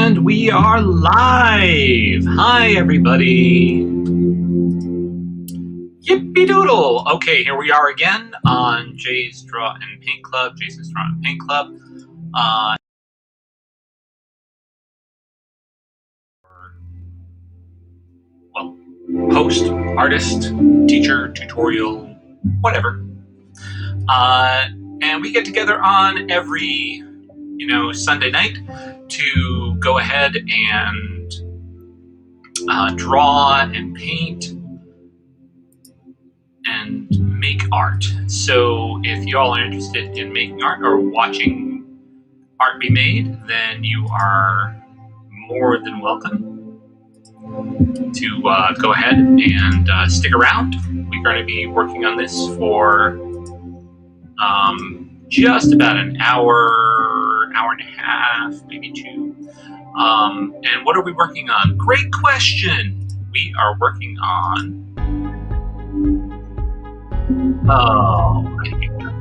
And we are live. Hi, everybody. Yippee doodle. Okay, here we are again on Jay's Draw and Paint Club, Jason's Draw and Paint Club. Well, host, artist, teacher, tutorial, whatever. And we get together on every, Sunday night to go ahead and draw and paint and make art. So if you all are interested in making art or watching art be made, then you are more than welcome to go ahead and stick around. We're going to be working on this for just about an hour, hour and a half, maybe two. And what are we working on? Great question. We are working on... Oh, I hate that.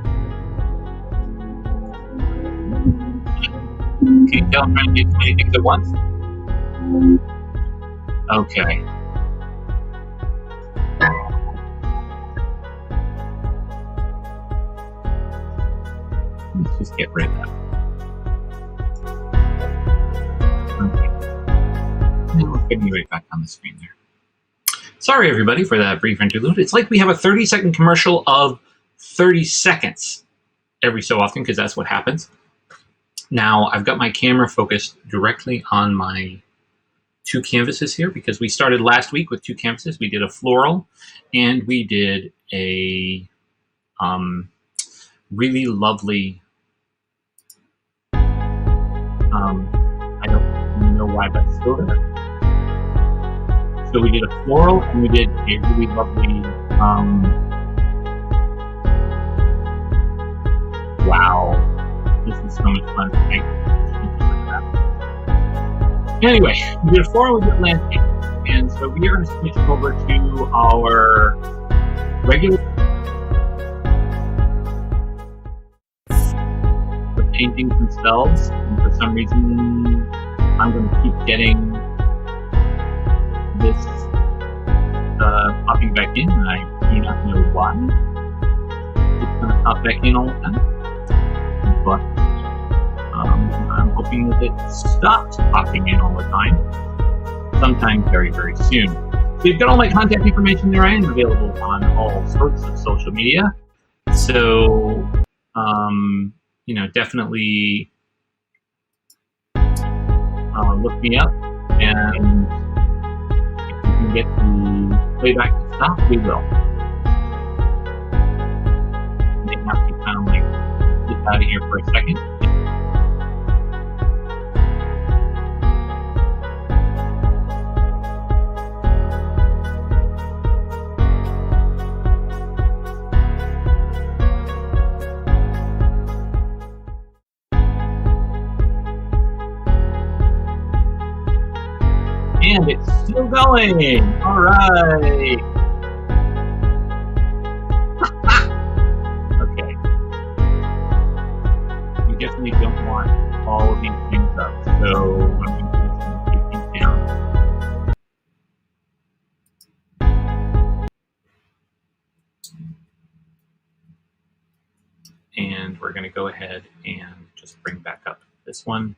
Can you tell I'm trying to do too many things at once? Okay. Let's just get rid of that. Okay. Now we're getting right back on the screen there. Sorry, everybody, for that brief interlude. It's like we have a 30-second commercial of 30 seconds every so often, because that's what happens. Now, I've got my camera focused directly on my two canvases here, because we started last week with two canvases. We did a floral, and we did a really lovely... I don't know why that's still there. So we did a floral, and we did a really lovely, wow, this is so much fun. Anyway, we did a floral, we did landscape, and so we are going to switch over to our regular the paintings themselves, and for some reason, I'm going to keep getting this popping back in, and I do not know why. It's going to pop back in all the time, but I'm hoping that it stops popping in all the time, sometime very, very soon. So you've got all my contact information there. I am available on all sorts of social media, so definitely look me up, and get the playback to stop, we will. They have to kind of like get out of here for a second. And it's still going. All right. Okay. We definitely don't want all of these things up, so I'm going to take these down. And we're going to go ahead and just bring back up this one,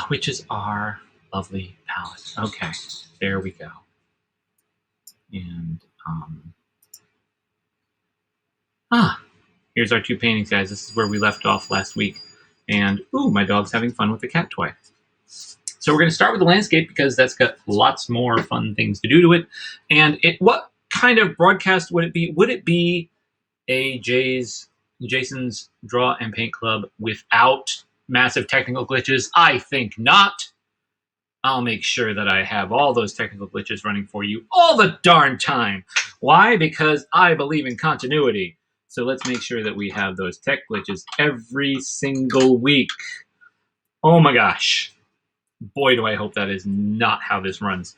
which is our lovely palette. Okay, there we go. And here's our two paintings, guys. This is where we left off last week. And ooh, my dog's having fun with the cat toy. So we're going to start with the landscape, because that's got lots more fun things to do to it. And what kind of broadcast would it be? Would it be a Jason's Draw and Paint Club without massive technical glitches? I think not. I'll make sure that I have all those technical glitches running for you all the darn time. Why? Because I believe in continuity. So let's make sure that we have those tech glitches every single week. Oh my gosh. Boy, do I hope that is not how this runs.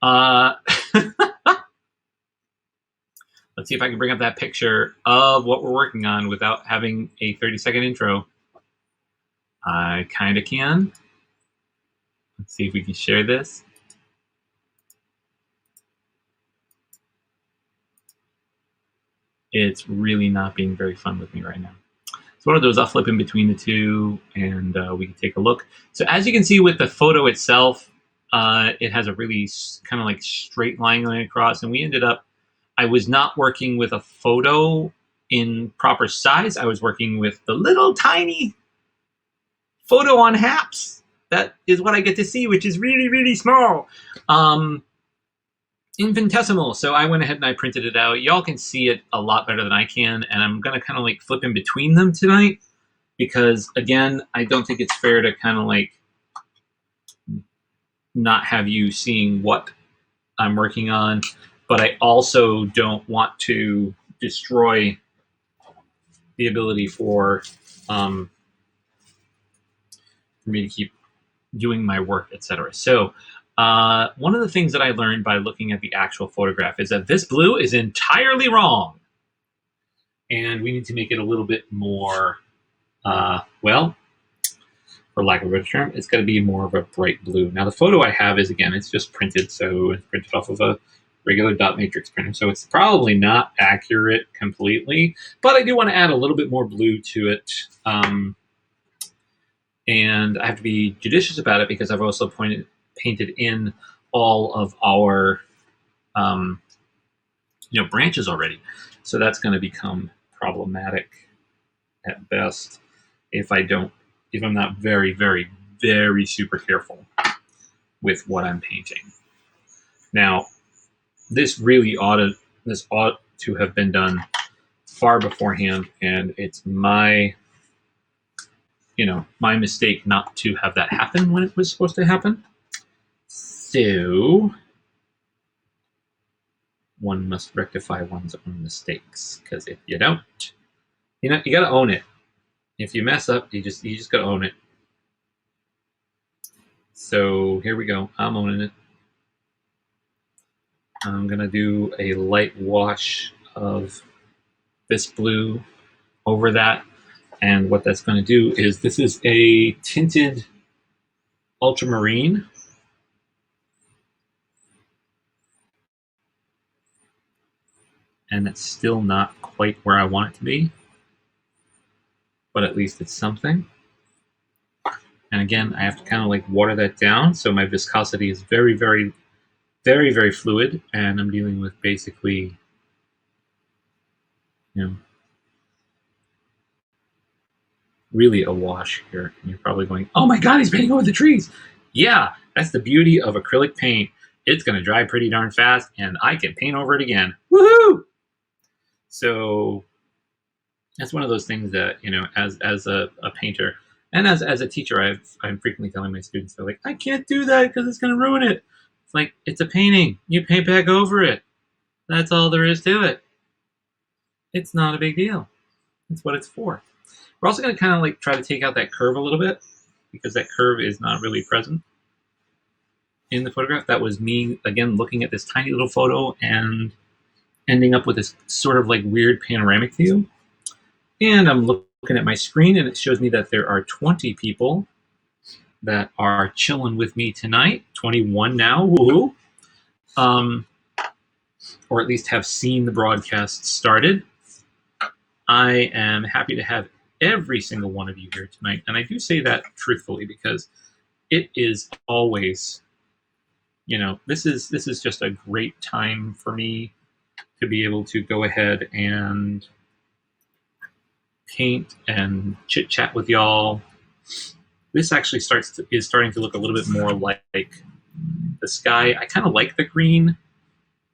Let's see if I can bring up that picture of what we're working on without having a 30-second intro. I kind of can. Let's see if we can share this. It's really not being very fun with me right now. So what I'll do is I'll flip in between the two and we can take a look. So as you can see with the photo itself, it has a really kind of like straight line going across. And we ended up, I was not working with a photo in proper size. I was working with the little tiny photo on Haps. That is what I get to see, which is really, really small. Infinitesimal. So I went ahead and I printed it out. Y'all can see it a lot better than I can, and I'm gonna kind of like flip in between them tonight because again, I don't think it's fair to kind of like not have you seeing what I'm working on, but I also don't want to destroy the ability for me to keep doing my work, etc. So one of the things that I learned by looking at the actual photograph is that this blue is entirely wrong. And we need to make it a little bit more, well, for lack of a better term, it's got to be more of a bright blue. Now the photo I have is, again, it's just printed, so it's printed off of a regular dot matrix printer. So it's probably not accurate completely, but I do want to add a little bit more blue to it. And I have to be judicious about it because I've also painted in all of our branches already. So that's going to become problematic at best if I'm not very, very, very super careful with what I'm painting. Now, this ought to have been done far beforehand, and it's my mistake not to have that happen when it was supposed to happen. So one must rectify one's own mistakes, because if you don't, you got to own it. If you mess up, you just got to own it. So here we go. I'm owning it. I'm gonna do a light wash of this blue over that, and what that's going to do is, this is a tinted ultramarine. And it's still not quite where I want it to be, but at least it's something. And again, I have to kind of like water that down, so my viscosity is very, very, very, very fluid, and I'm dealing with basically, really a wash here. And you're probably going, oh my God, he's painting over the trees. Yeah, that's the beauty of acrylic paint. It's going to dry pretty darn fast, and I can paint over it again. Woohoo! So that's one of those things that, as a painter and as a teacher, I'm frequently telling my students, they're like, I can't do that because it's going to ruin it. It's like, it's a painting. You paint back over it. That's all there is to it. It's not a big deal. That's what it's for. We're also going to kind of like try to take out that curve a little bit, because that curve is not really present in the photograph. That was me, again, looking at this tiny little photo and ending up with this sort of like weird panoramic view. And I'm looking at my screen, and it shows me that there are 20 people that are chilling with me tonight. 21 now, woohoo! Or at least have seen the broadcast started. I am happy to have every single one of you here tonight, and I do say that truthfully because it is always, this is just a great time for me to be able to go ahead and paint and chit chat with y'all. This actually is starting to look a little bit more like the sky. I kind of like the green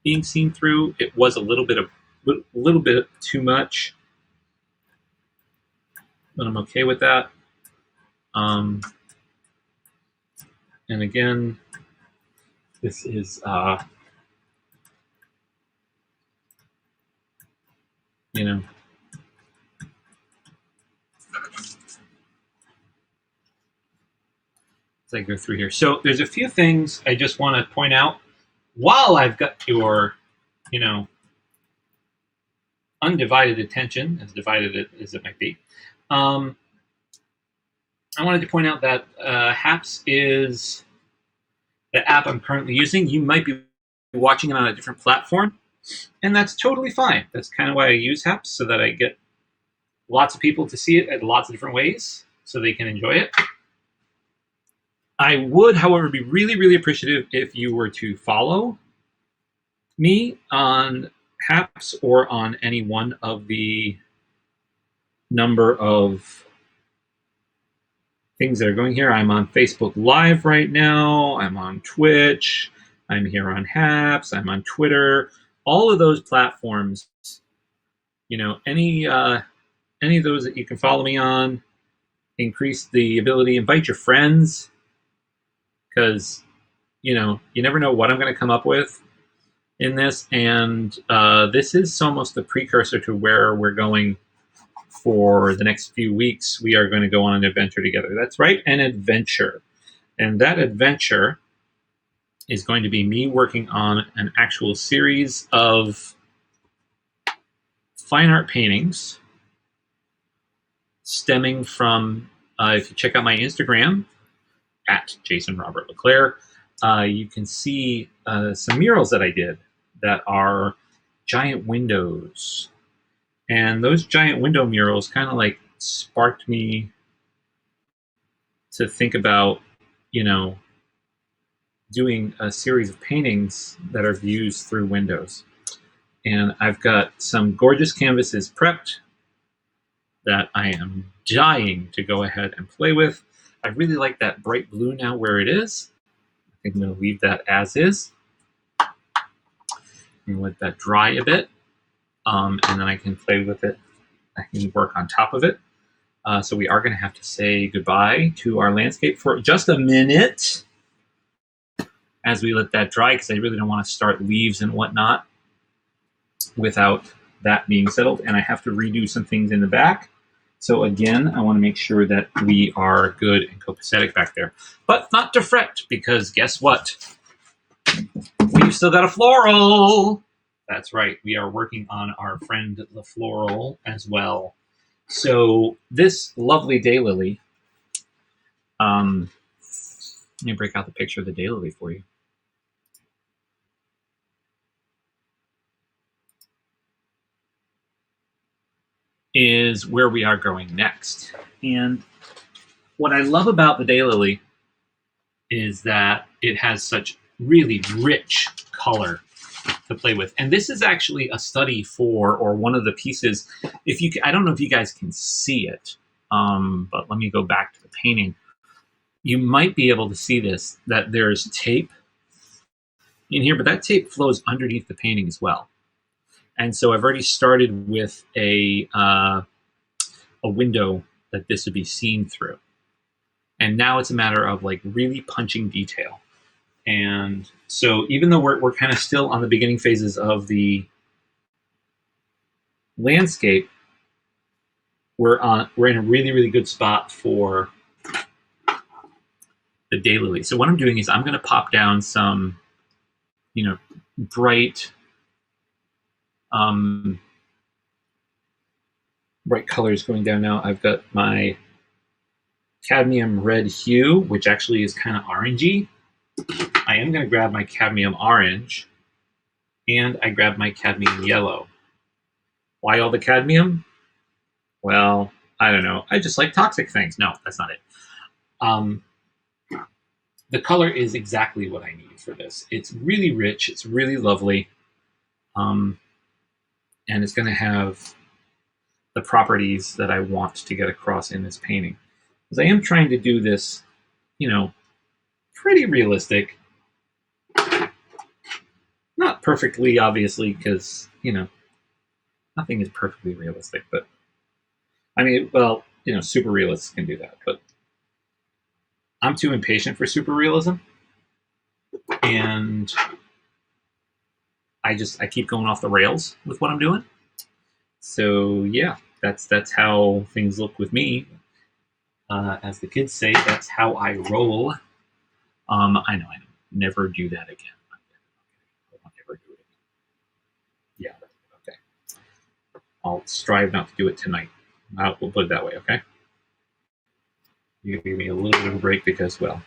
being seen through. It was a little bit too much, but I'm okay with that. And again, this is as I go through here. So there's a few things I just want to point out while I've got your, undivided attention, as divided as it might be. I wanted to point out that Haps is the app I'm currently using. You might be watching it on a different platform, and that's totally fine. That's kind of why I use Haps, so that I get lots of people to see it at lots of different ways so they can enjoy it. I would, however, be really, really appreciative if you were to follow me on Haps or on any one of the number of things that are going here. I'm on Facebook Live right now. I'm on Twitch. I'm here on Haps. I'm on Twitter. All of those platforms, any of those that you can follow me on, increase the ability, invite your friends, because, you never know what I'm going to come up with in this. And this is almost the precursor to where we're going for the next few weeks. We are going to go on an adventure together. That's right, an adventure. And that adventure is going to be me working on an actual series of fine art paintings stemming from, if you check out my Instagram, at Jason Robert LeClaire, you can see some murals that I did that are giant windows. And those giant window murals kind of like sparked me to think about, doing a series of paintings that are views through windows. And I've got some gorgeous canvases prepped that I am dying to go ahead and play with. I really like that bright blue now where it is. I think I'm going to leave that as is and let that dry a bit. And then I can play with it. I can work on top of it. So we are going to have to say goodbye to our landscape for just a minute as we let that dry, because I really don't want to start leaves and whatnot without that being settled. And I have to redo some things in the back. So again, I want to make sure that we are good and copacetic back there. But not to fret, because guess what? We've still got a floral. That's right. We are working on our friend the floral as well. So this lovely daylily, let me break out the picture of the daylily for you. Is where we are going next. And what I love about the daylily is that it has such really rich color to play with. And this is actually a study for, or one of the pieces, I don't know if you guys can see it, but let me go back to the painting. You might be able to see this, that there's tape in here, but that tape flows underneath the painting as well. And so I've already started with a window that this would be seen through. And now it's a matter of like really punching detail. And so even though we're kind of still on the beginning phases of the landscape, we're in a really, really good spot for the daylily. So what I'm doing is I'm going to pop down some, bright colors going down now. I've got my cadmium red hue, which actually is kind of orangey. I am going to grab my cadmium orange, and I grab my cadmium yellow. Why all the cadmium? Well, I don't know. I just like toxic things. No, that's not it. The color is exactly what I need for this. It's really rich. It's really lovely. And it's going to have the properties that I want to get across in this painting. Because I am trying to do this, pretty realistic. Not perfectly, obviously, because, nothing is perfectly realistic. But, I mean, well, super realists can do that. But I'm too impatient for super realism. And I keep going off the rails with what I'm doing. So yeah, that's how things look with me. As the kids say, that's how I roll. I know. Never do that again. I'll never do it again. Yeah, okay. I'll strive not to do it tonight. We'll put it that way, okay? You give me a little bit of a break because, well,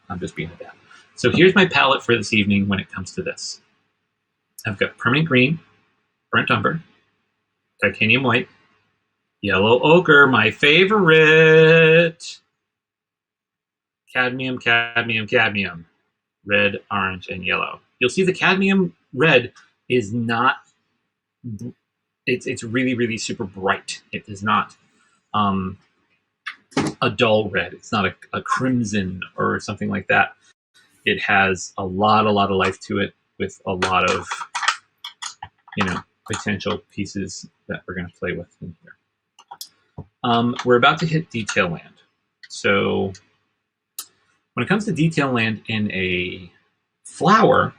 I'm just being a dad. So here's my palette for this evening when it comes to this. I've got permanent green, burnt umber, titanium white, yellow ochre, my favorite, cadmium, cadmium, cadmium, red, orange, and yellow. You'll see the cadmium red is not, it's really, really super bright. It is not a dull red. It's not a crimson or something like that. It has a lot of life to it with a lot of, potential pieces that we're going to play with in here. We're about to hit detail land. So when it comes to detail land in a flower,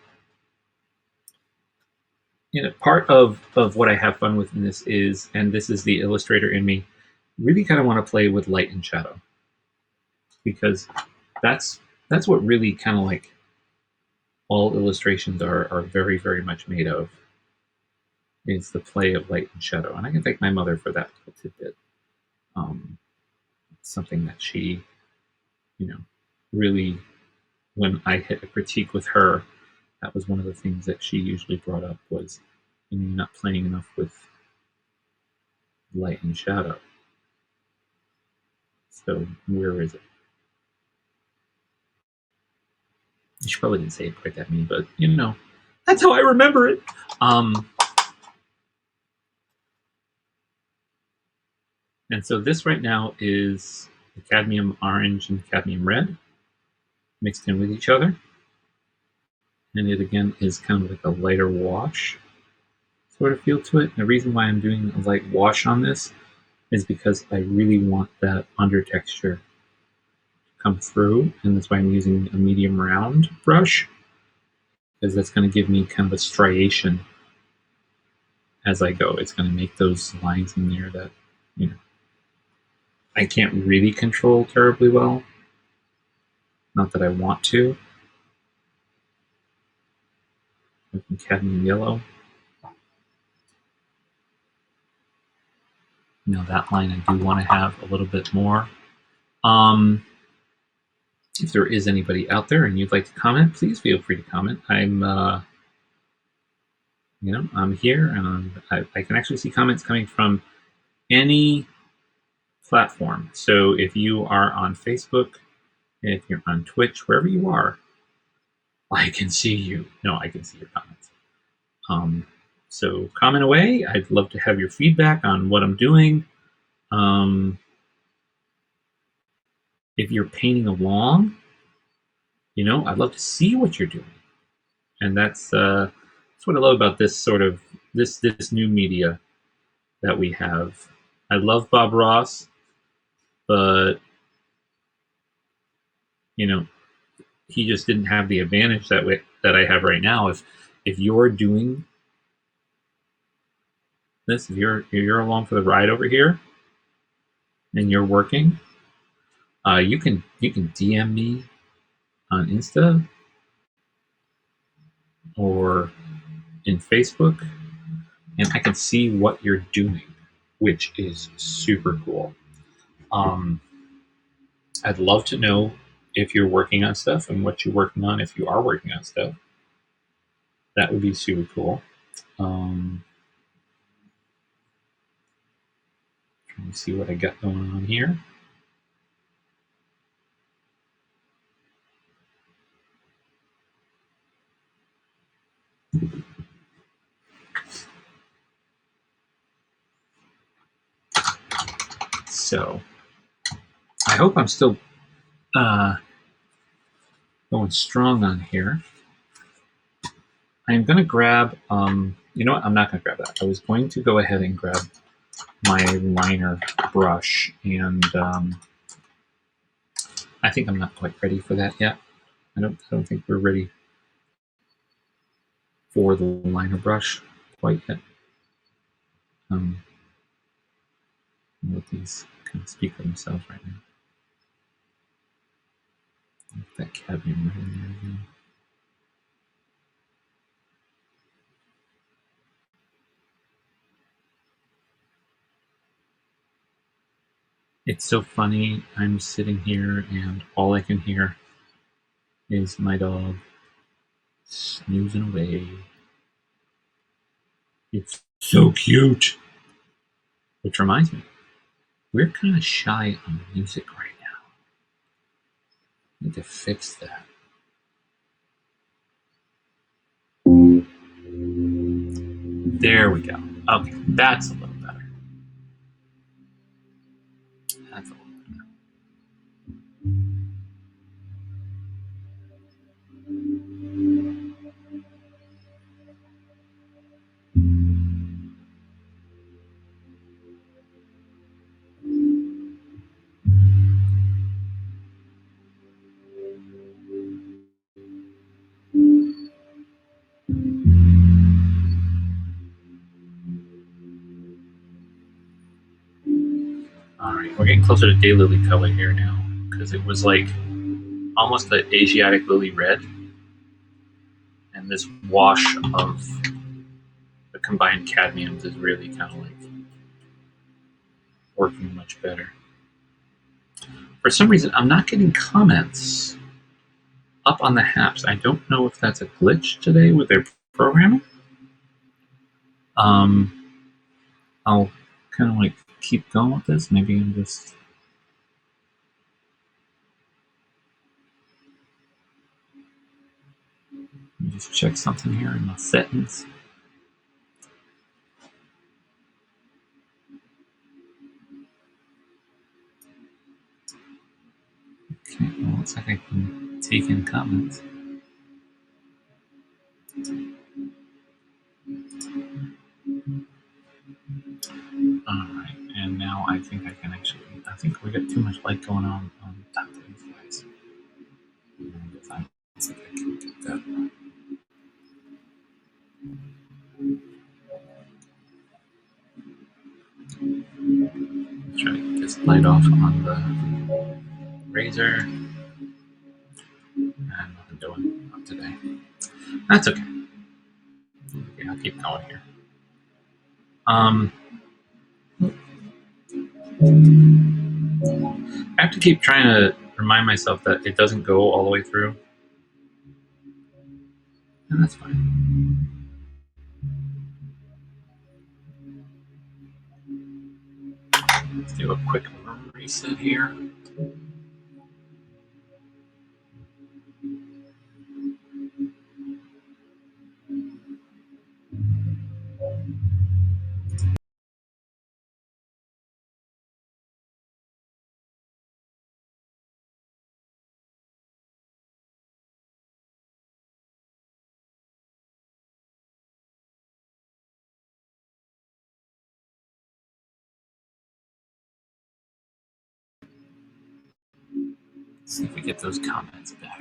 part of what I have fun with in this is, and this is the illustrator in me, really kind of want to play with light and shadow, because that's what really kind of like all illustrations are very, very much made of, is the play of light and shadow. And I can thank my mother for that little tidbit. Something that she, really, when I hit a critique with her, that was one of the things that she usually brought up was, you're not playing enough with light and shadow. So where is it? She probably didn't say it quite that mean, but that's how I remember it. And so this right now is the cadmium orange and cadmium red mixed in with each other. And it again is kind of like a lighter wash sort of feel to it. And the reason why I'm doing a light wash on this is because I really want that under texture to come through, and that's why I'm using a medium round brush, because that's going to give me kind of a striation as I go. It's going to make those lines in there that I can't really control terribly well. Not that I want to. Cadmium yellow. That line I do want to have a little bit more. If there is anybody out there and you'd like to comment, please feel free to comment. I'm here, and I can actually see comments coming from any platform. So if you are on Facebook, if you're on Twitch, wherever you are, I can see you. No, I can see your comments. So comment away. I'd love to have your feedback on what I'm doing. If you're painting along, I'd love to see what you're doing. And that's what I love about this sort of this new media that we have. I love Bob Ross, but he just didn't have the advantage that I have right now. If you're doing this, if you're along for the ride over here and you're working, you can DM me on Insta or in Facebook, and I can see what you're doing, which is super cool. I'd love to know if you're working on stuff and what you're working on, if you are working on stuff. That would be super cool. Trying to see what I got going on here. So I hope I'm still going strong on here. I'm going to grab, you know what? I'm not going to grab that. I was going to go ahead and grab my liner brush, and I think I'm not quite ready for that yet. I don't think we're ready for the liner brush quite yet. Let these kind of speak for themselves right now. That cadmium right in there again. It's so funny. I'm sitting here and all I can hear is my dog snoozing away. It's so cute. Which reminds me, we're kind of shy on music right now. Need to fix that. There we go. Okay, that's a little better. That's a little better. All right, we're getting closer to daylily color here now because it was like almost the Asiatic lily red, and this wash of the combined cadmiums is really kind of like working much better. For some reason, I'm not getting comments up on the Haps. I don't know if that's a glitch today with their programming. I'll kind of like keep going with this. Maybe I'm just... Let me just check something here in my settings. Okay, well, looks like I can take in comments. Alright, and now I think I can actually... I think we got too much light going on top of these guys. And if I think I can get that... Try to get this light off on the razor. And nothing doing up today. That's okay. Okay, I'll keep going here. I have to keep trying to remind myself that it doesn't go all the way through. And that's fine. Let's do a quick reset here. Let's see if we get those comments back.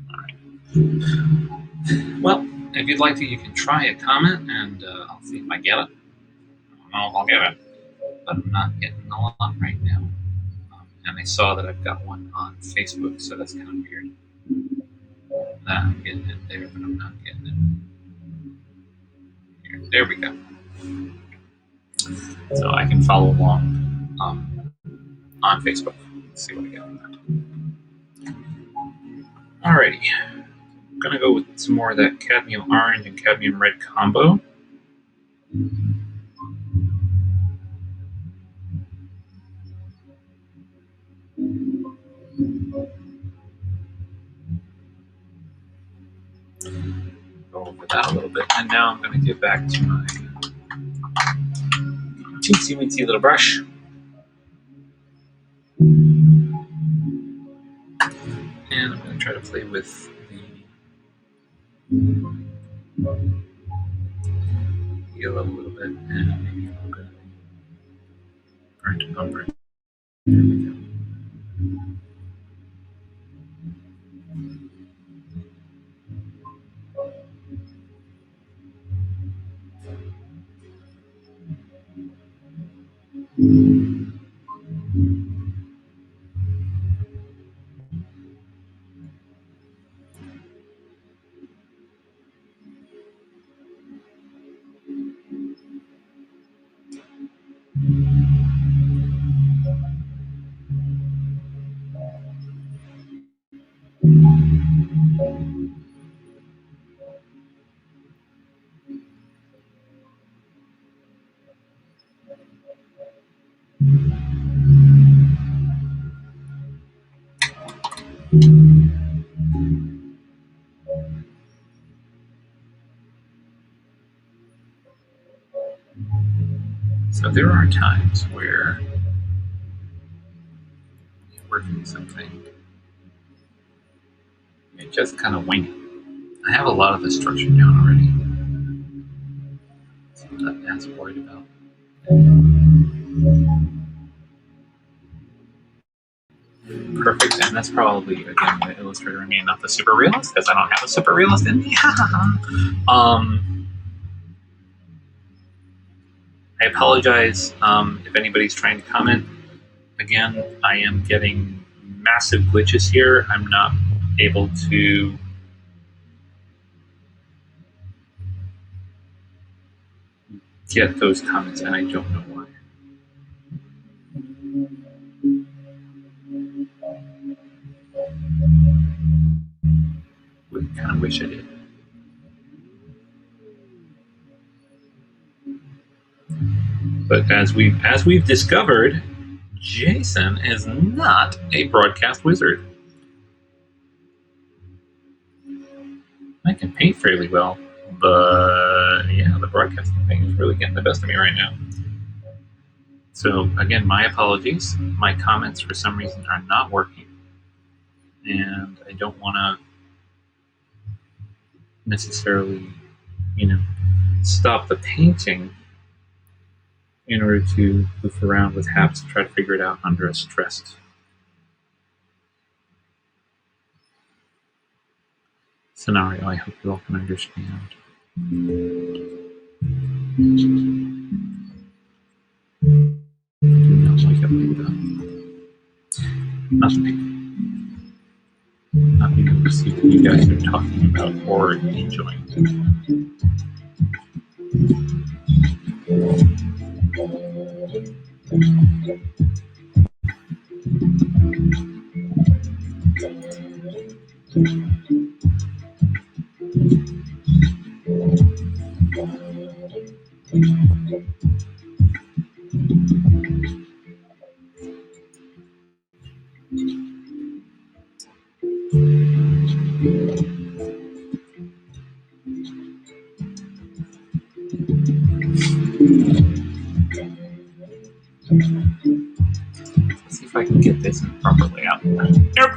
Alright. Well, if you'd like to, you can try a comment and I'll see if I get it. I don't know if I'll get it, but I'm not getting a lot right now. And I saw that I've got one on Facebook, so that's kind of weird. That I'm getting it there, but I'm not getting it here. There we go. So I can follow along on Facebook. Let's see what I get on that. Alrighty. I'm gonna go with some more of that cadmium orange and cadmium red combo. Go over that a little bit, and now I'm gonna get back to my teensy weensy little brush. And I'm gonna try to play with the yellow a little bit, and maybe a little bit of burnt umber. There we go. So there are times where you're working something, you just kind of wing it. I have a lot of the structure down already, so I'm not as worried about. Perfect, and that's probably, again, the Illustrator in me, not the Super Realist, because I don't have a Super Realist in me. I apologize if anybody's trying to comment. Again, I am getting massive glitches here. I'm not able to get those comments, and I don't know why. I kind of wish I did. But as we've discovered, Jason is not a broadcast wizard. I can paint fairly well, but yeah, the broadcasting thing is really getting the best of me right now. So again, my apologies. My comments for some reason are not working, and I don't want to necessarily, stop the painting in order to goof around with Haps to try to figure it out under a stressed scenario. I hope you all can understand. I do not like it like that. Nothing. Not being able to see what you guys are talking about or enjoying. Let's see if I can get this in proper layout. Nope.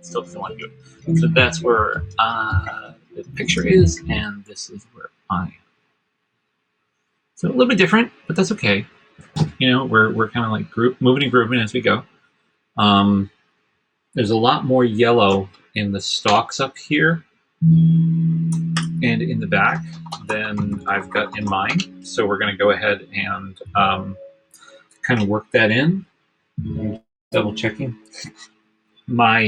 Still doesn't want to do it. So that's where the picture is, and this is where I am. So a little bit different, but that's okay. We're kind of like moving and grooving as we go. There's a lot more yellow in the stalks up here and in the back than I've got in mine. So we're going to go ahead and kind of work that in. Double checking. My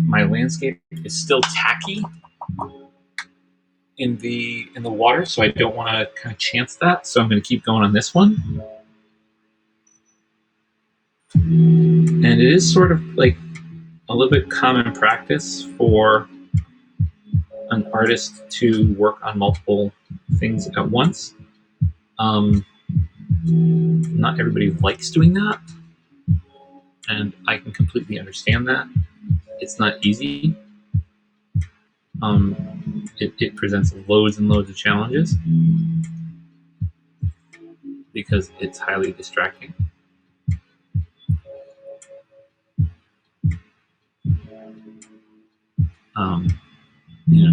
landscape is still tacky in the water, so I don't want to kind of chance that. So I'm going to keep going on this one. And it is sort of like a little bit common practice for an artist to work on multiple things at once. Not everybody likes doing that, and I can completely understand that. It's not easy. It presents loads and loads of challenges because it's highly distracting.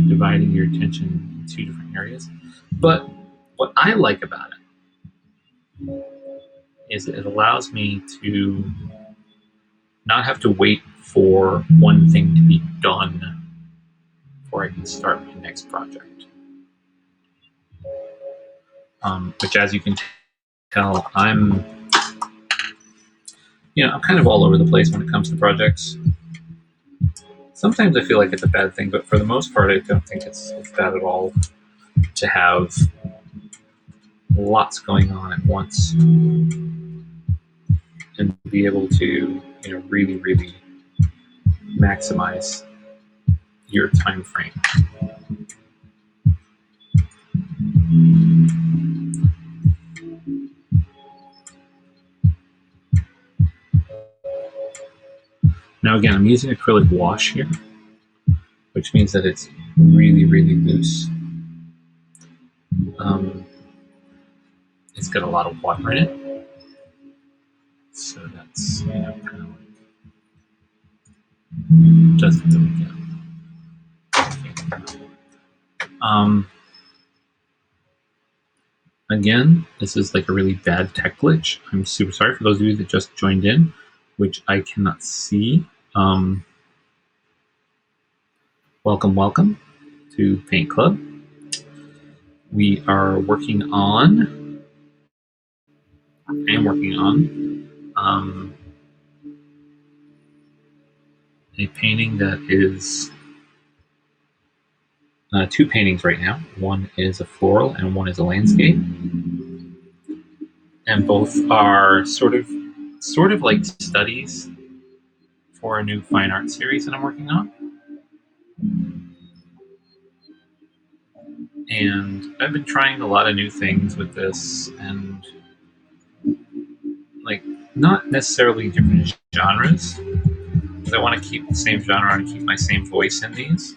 Dividing your attention in two different areas. But what I like about it is it allows me to not have to wait for one thing to be done before I can start my next project. Which, as you can tell, I'm kind of all over the place when it comes to projects. Sometimes I feel like it's a bad thing, but for the most part, I don't think it's bad at all to have lots going on at once and be able to, really, really maximize your time frame. Now again, I'm using acrylic wash here, which means that it's really, really loose. it's got a lot of water in it. So that's, kind of like, doesn't really get. Again, this is like a really bad tech glitch. I'm super sorry for those of you that just joined in, which I cannot see. Welcome to Paint Club. We are working on, a painting that is two paintings right now. One is a floral and one is a landscape. And both are sort of like studies for a new fine art series that I'm working on. And I've been trying a lot of new things with this, and like not necessarily different genres, because I want to keep the same genre and keep my same voice in these,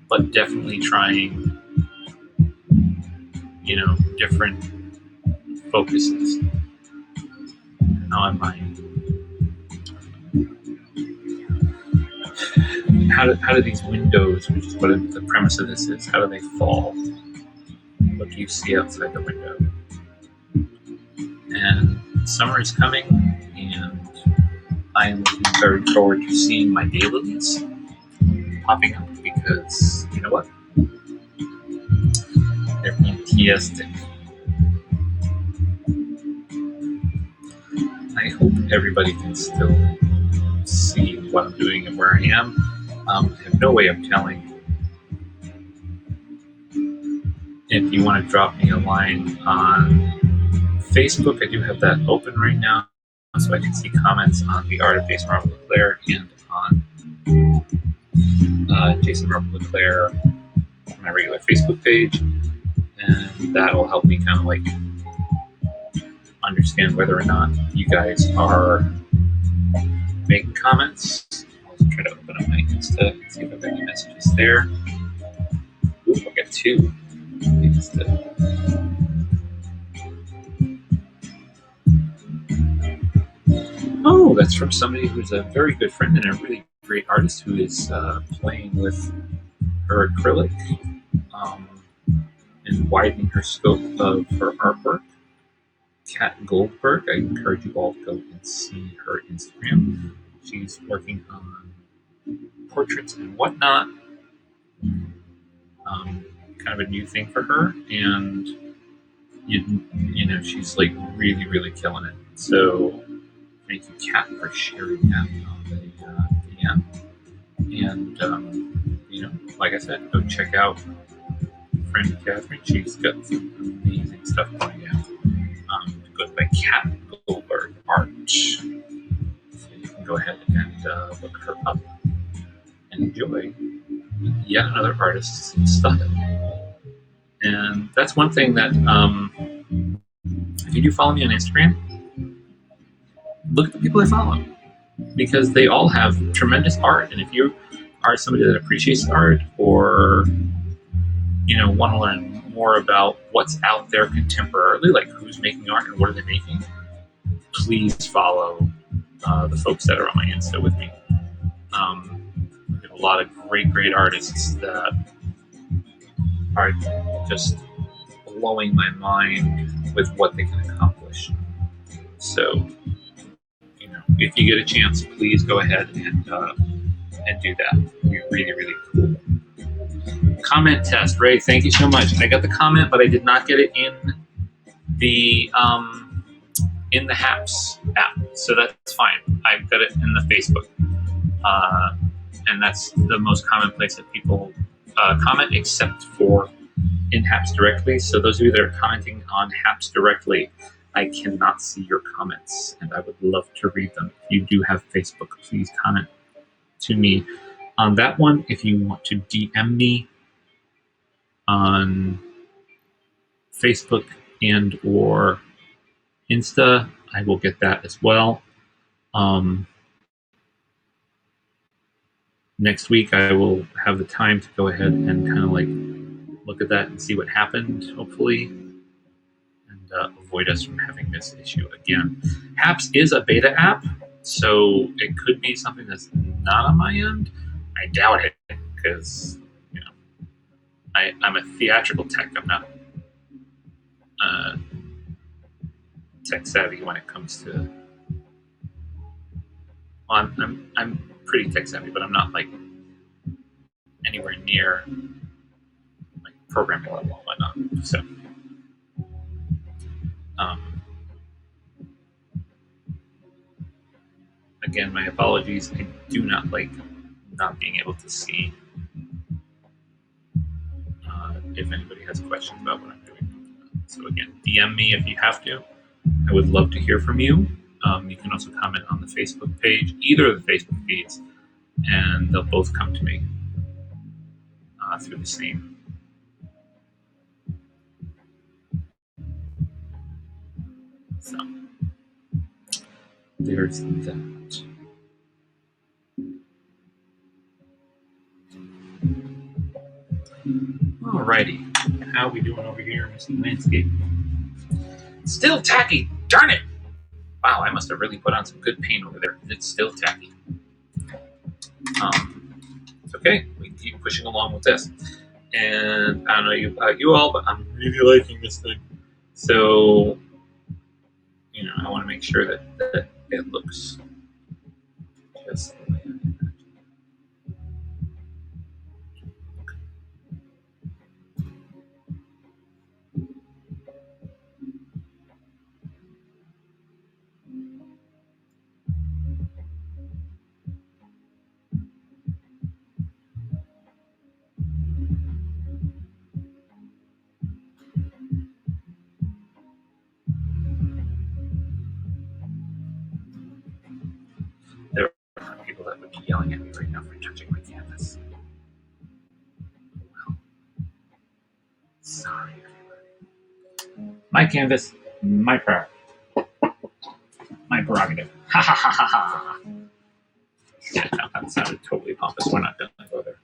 but definitely trying, different focuses. Now on my how do these windows, which is what the premise of this is, how do they fall? What do you see outside the window? And summer is coming, and I am looking very forward to seeing my daylilies popping up, because you know what? They're fantastic. I hope everybody can still see what I'm doing and where I am. I have no way of telling. If you want to drop me a line on Facebook, I do have that open right now, so I can see comments on the Art of Jason Robert LeClaire and on Jason Robert LeClaire, my regular Facebook page, and that will help me kind of like understand whether or not you guys are making comments. I'll try to open up my Insta and see if I've got any messages there. Ooh, I got two. Insta. Oh, that's from somebody who's a very good friend and a really great artist who is playing with her acrylic and widening her scope of her artwork. Kat Goldberg. I encourage you all to go and see her Instagram. She's working on portraits and whatnot. Kind of a new thing for her, and she's like really, really killing it. So thank you, Kat, for sharing that on the DM. And like I said, go check out friend Catherine. She's got some amazing stuff going on. It goes by Kat Goldberg Art. So you can go ahead and look her up and enjoy yet another artist's stuff. And that's one thing that, if you do follow me on Instagram, look at the people I follow, because they all have tremendous art. And if you are somebody that appreciates art, or want to learn more about what's out there contemporarily, like who's making art and what are they making, please follow the folks that are on my Insta with me. We have a lot of great artists that are just blowing my mind with what they can accomplish. So, if you get a chance, please go ahead and do that. It'd be really, really cool. Comment test, Ray. Thank you so much. I got the comment, but I did not get it in the HAPS app, so that's fine. I've got it in the Facebook, and that's the most common place that people comment, except for in HAPS directly. So those of you that are commenting on HAPS directly, I cannot see your comments, and I would love to read them. If you do have Facebook, please comment to me on that one. If you want to DM me on Facebook and or Insta, I will get that as well. Next week, I will have the time to go ahead and kind of like look at that and see what happened, hopefully, and avoid us from having this issue again. Haps is a beta app, so it could be something that's not on my end. I doubt it, because I'm a theatrical tech. I'm not tech savvy when it comes to. Well, I'm pretty tech savvy, but I'm not like anywhere near like programming level and whatnot. So, again, my apologies. I do not like not being able to see if anybody has questions about what I'm doing. So again, DM me if you have to. I would love to hear from you. You can also comment on the Facebook page, either of the Facebook feeds, and they'll both come to me through the same. So there's that. Alrighty, how are we doing over here, Mr. Landscape? Still tacky, darn it! Wow, I must have really put on some good paint over there. It's still tacky. It's okay. We can keep pushing along with this. And I don't know about you all, but I'm really liking this thing. So, I want to make sure that it looks just the way I imagine. There are people that would be yelling at me right now for touching my canvas. Well, sorry, everybody. My canvas, my prayer. My prerogative. Ha ha ha ha ha. Yeah, no, that sounded totally pompous. We're not going to go there.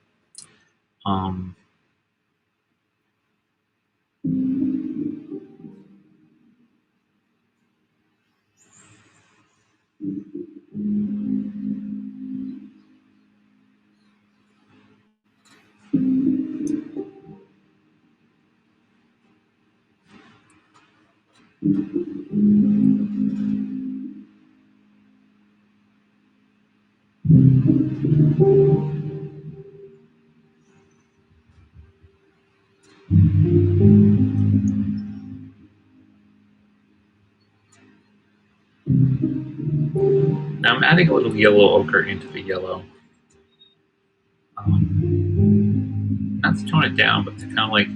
Now I'm adding a little yellow ochre into the yellow. Not to tone it down, but to kind of like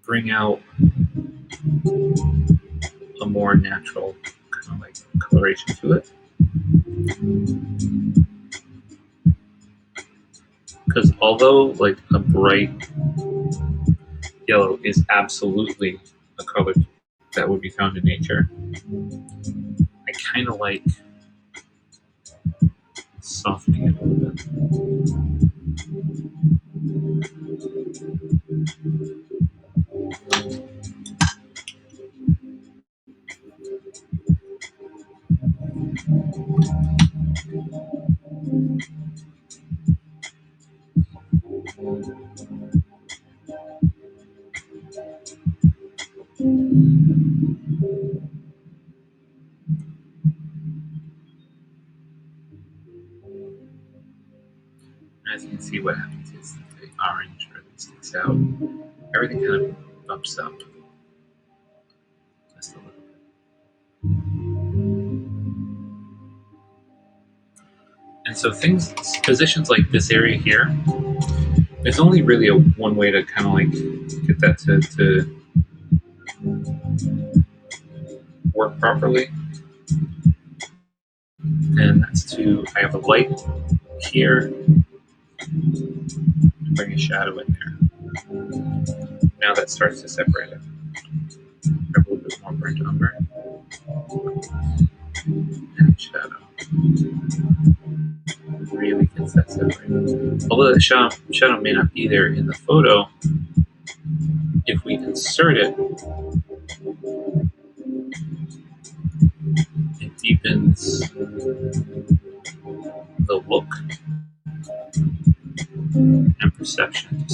bring out a more natural kind of like coloration to it. Because although like a bright yellow is absolutely a color that would be found in nature, I kind of like softening it a little bit. As you can see, what happens is the orange really sticks out. Everything kind of bumps up just a little bit. And so positions like this area here, there's only really one way to kind of like get that to work properly. And that's I have a light here, and bring a shadow in there. Now that starts to separate it. A little bit more burnt umber. And shadow. Really gets that says right. Although the shadow may not be there in the photo, if we insert it, it deepens the look and perception,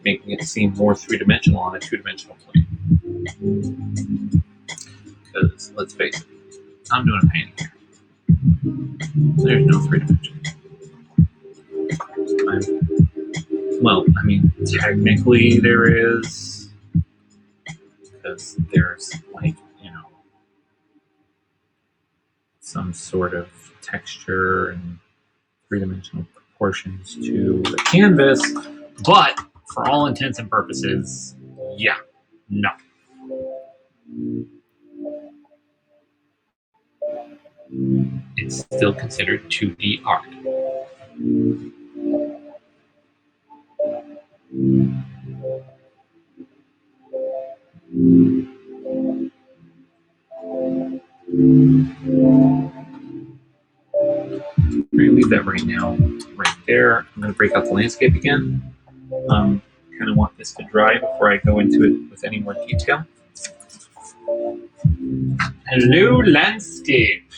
making it seem more three-dimensional on a two-dimensional plane. Because, let's face it, I'm doing a painting here. There's no three dimension. Well, I mean, technically there is, because there's, like, you know, some sort of texture and three-dimensional proportions to the canvas, but for all intents and purposes, yeah, no. It's still considered 2D art. I'm going to leave that right now, right there. I'm going to break out the landscape again. Kind of want this to dry before I go into it with any more detail. Hello, landscape.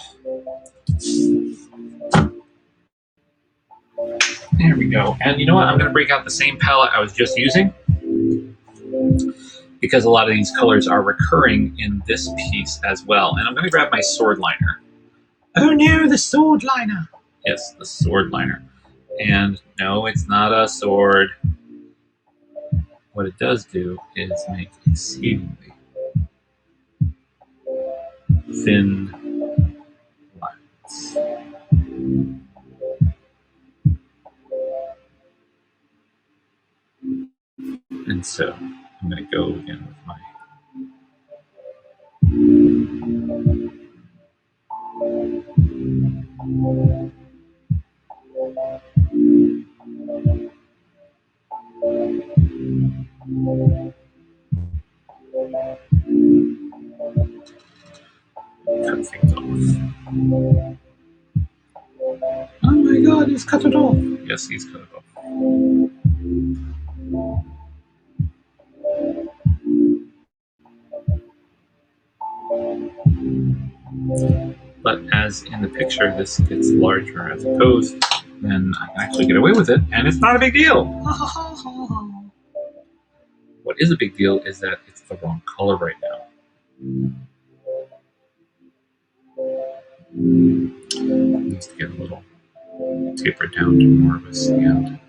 There we go. And you know what? I'm going to break out the same palette I was just using, because a lot of these colors are recurring in this piece as well. And I'm going to grab my sword liner. Oh no, the sword liner. Yes, the sword liner. And no, it's not a sword. What it does do is make exceedingly thin lines. And so I'm going to go again with my cut things off. Oh my god, he's cut it off. Yes, he's cut it off. But as in the picture, this gets larger as opposed, then I can actually get away with it, and it's not a big deal. What is a big deal is that it's the wrong color right now. It needs to get a little tapered down to more of a sand.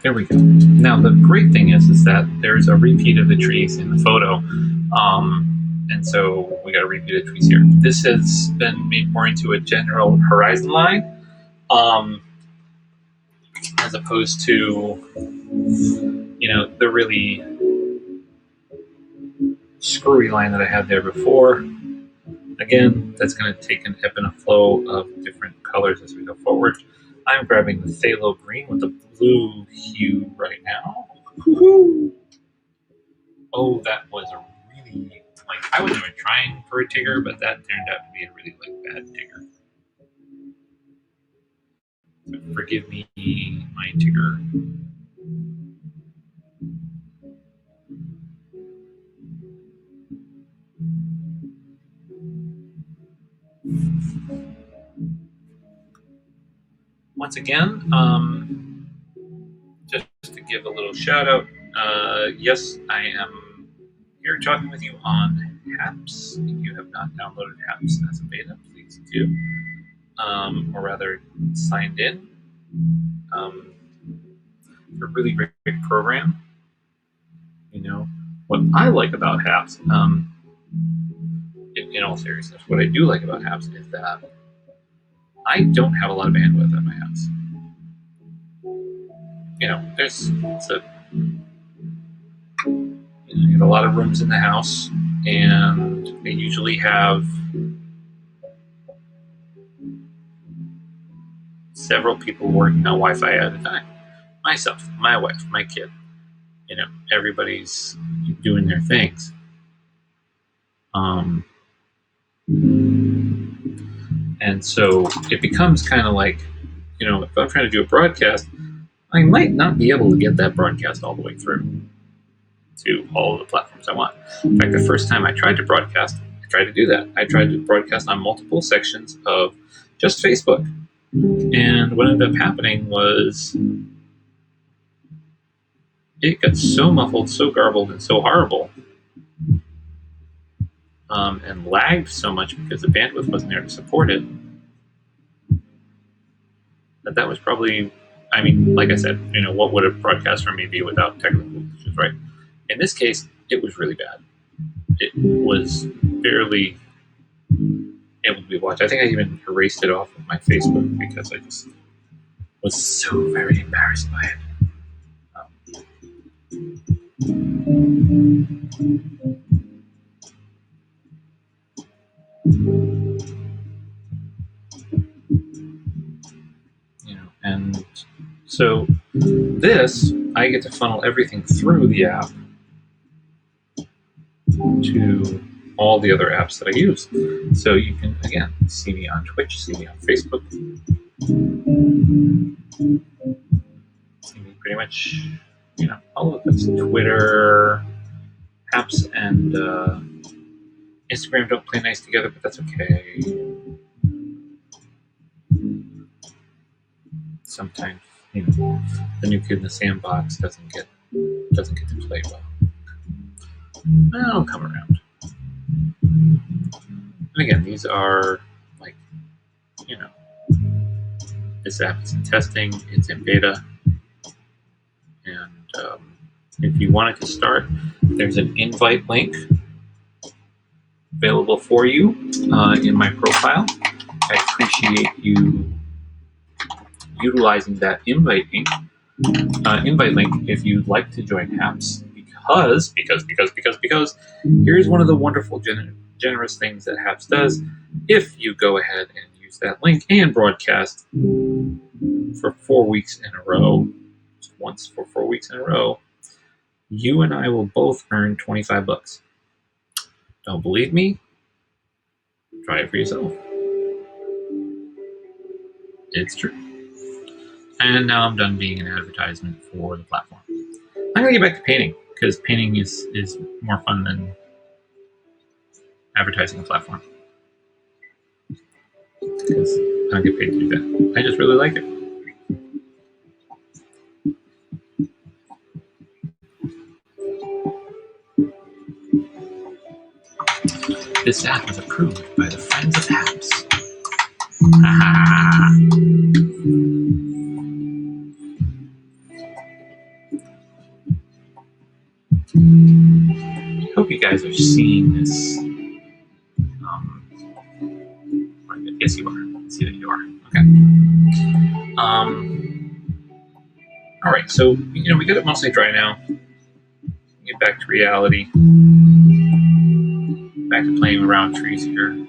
There we go. Now the great thing is that there's a repeat of the trees in the photo, and so we got a repeat of trees here. This has been made more into a general horizon line, as opposed to, you know, the really screwy line that I had there before. Again, that's going to take an ebb and a flow of different colors as we go forward. I'm grabbing the phthalo green with the blue hue right now. Woo-hoo! Oh, that was a really, like, I wasn't even trying for a Tigger, but that turned out to be a really, like, bad Tigger. So forgive me, my Tigger. Once again, just to give a little shout out, Yes, I am here talking with you on HAPS. If you have not downloaded HAPS as a beta, please do. Or rather, signed in. It's a really great program. You know, what I like about HAPS, in all seriousness, what I do like about HAPS is that I don't have a lot of bandwidth at my house. You have a lot of rooms in the house, and they usually have several people working on Wi-Fi at a time. Myself, my wife, my kid. Everybody's doing their things. And so it becomes kind of like, if I'm trying to do a broadcast, I might not be able to get that broadcast all the way through to all of the platforms I want. In fact, the first time I tried to broadcast, I tried to do that. I tried to broadcast on multiple sections of just Facebook. And what ended up happening was it got so muffled, so garbled, and so horrible, and lagged so much because the bandwidth wasn't there to support it, that was probably, like I said, what would a broadcast for me be without technical issues, right? In this case, it was really bad. It was barely able to be watched. I think I even erased it off of my Facebook because I just was so very embarrassed by it. And so this, I get to funnel everything through the app to all the other apps that I use. So you can, again, see me on Twitch, see me on Facebook, see me pretty much, all of this. Twitter, apps, and Instagram don't play nice together, but that's okay. Sometimes, the new kid in the sandbox doesn't get to play well. I'll come around. And again, these are like, this app is in testing, it's in beta, and if you wanted to start, there's an invite link available for you in my profile. I appreciate you utilizing that invite link if you'd like to join HAPS, because here's one of the wonderful generous things that HAPS does. If you go ahead and use that link and broadcast for 4 weeks in a row, just once for 4 weeks in a row, you and I will both earn $25. Don't believe me? Try it for yourself. It's true. And now I'm done being an advertisement for the platform. I'm going to get back to painting, because painting is more fun than advertising a platform. Because I don't get paid to do that. I just really like it. This app is approved by the Friends of Apps. I hope you guys are seeing this. Yes, you are. I see that you are. Okay. All right. So we got it mostly dry now. Get back to reality. Back to playing around trees here.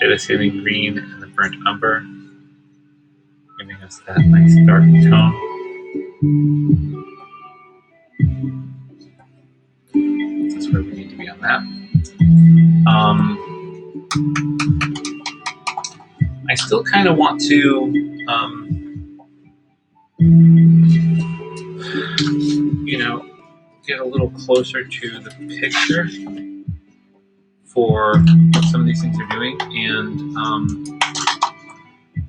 The faded green and the burnt umber, giving us that nice dark tone. This is where we need to be on that. I still kind of want to, get a little closer to the picture for what some of these things are doing. And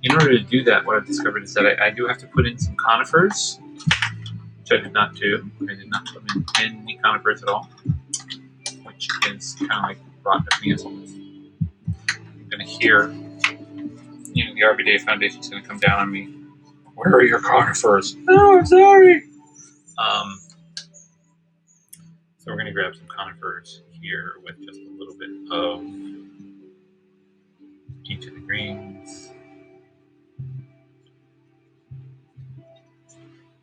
in order to do that, what I've discovered is that I do have to put in some conifers, which I did not do. I did not put in any conifers at all, which is kind of like rotten of me as always. I'm going to hear, the Arbor Day Foundation is going to come down on me. Where are your conifers? Oh, I'm sorry. So we're going to grab some conifers here with just a little bit of each of the greens.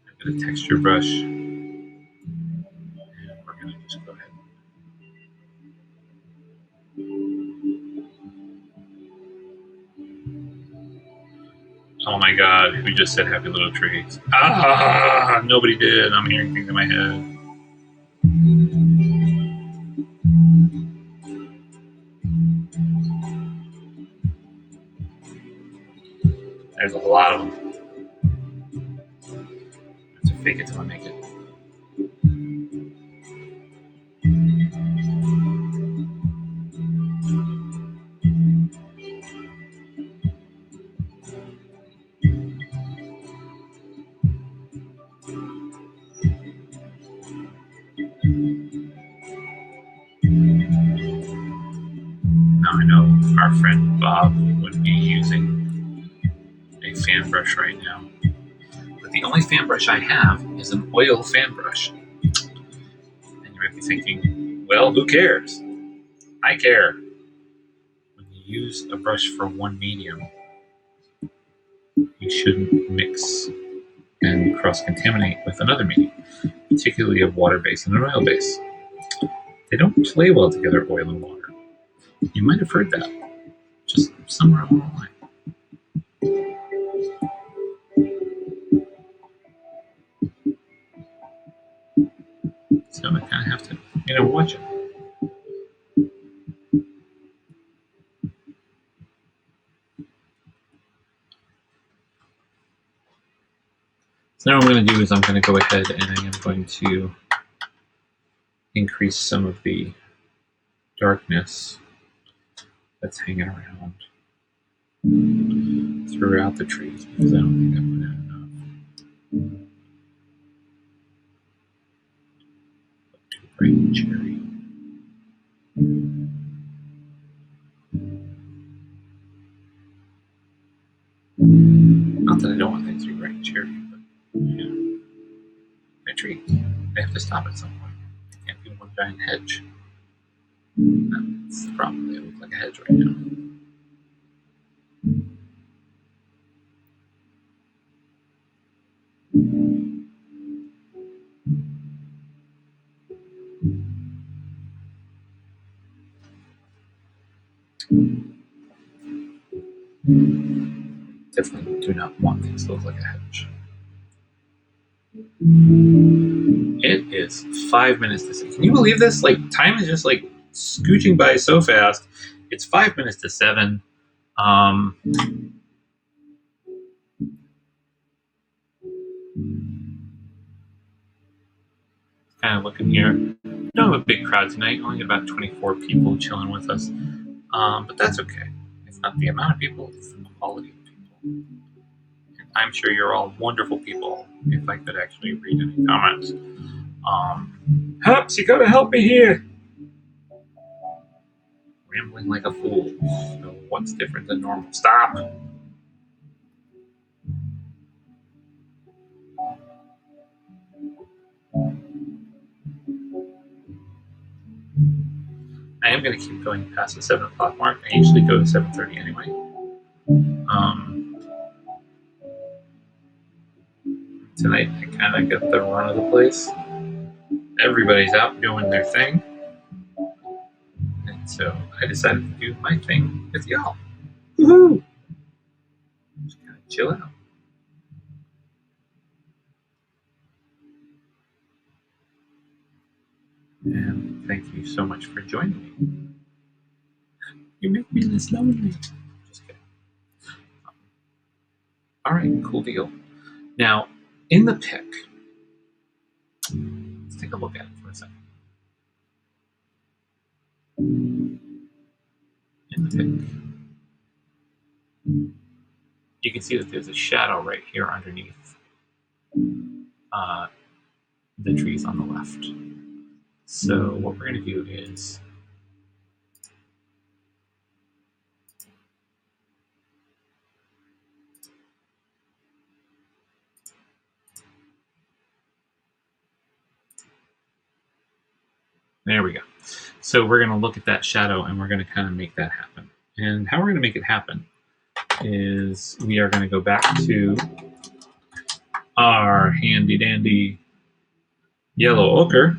I've got a texture brush. And we're going to just go ahead. Oh my God, who just said happy little trees? Ah, nobody did. I'm hearing things in my head. There's a lot of them. I have to fake it till I make it. Now I know our friend Bob would be using a fan brush right now. But the only fan brush I have is an oil fan brush. And you might be thinking, well, who cares? I care. When you use a brush for one medium, you shouldn't mix and cross-contaminate with another medium, particularly a water base and an oil base. They don't play well together, oil and water. You might have heard that just somewhere along the line. So I kind of have to, watch it. So now what I'm going to do is I'm going to go ahead and I am going to increase some of the darkness that's hanging around throughout the trees because I don't think I put in enough. Too bright cherry. Not that I don't want things to be bright cherry, but they're trees. They have to stop at some point. They can't be one giant hedge. That's the problem. They look like a hedge right now. Definitely do not want things to look like a hedge. It is 5 minutes to 7. Can you believe this? Time is just scooching by so fast. It's 5 minutes to 7. Kind of looking here. We don't have a big crowd tonight. Only about 24 people chilling with us. But that's okay. It's not the amount of people, it's the quality of people. And I'm sure you're all wonderful people, if I could actually read any comments. Hups, you gotta help me here. Rambling like a fool. So what's different than normal? Stop! I am going to keep going past the 7 o'clock mark. I usually go to 7:30 anyway. Tonight I kind of got the run of the place. Everybody's out doing their thing. And so I decided to do my thing with y'all. Woohoo! Just kind of chill out. And thank you so much for joining me. You make me less lonely. Just kidding. All right, cool deal. Now, in the pick, let's take a look at it for a in the pick. You can see that there's a shadow right here underneath the trees on the left. So what we're going to do is there we go. So we're going to look at that shadow and we're going to kind of make that happen. And how we're going to make it happen is we are going to go back to our handy dandy yellow ochre,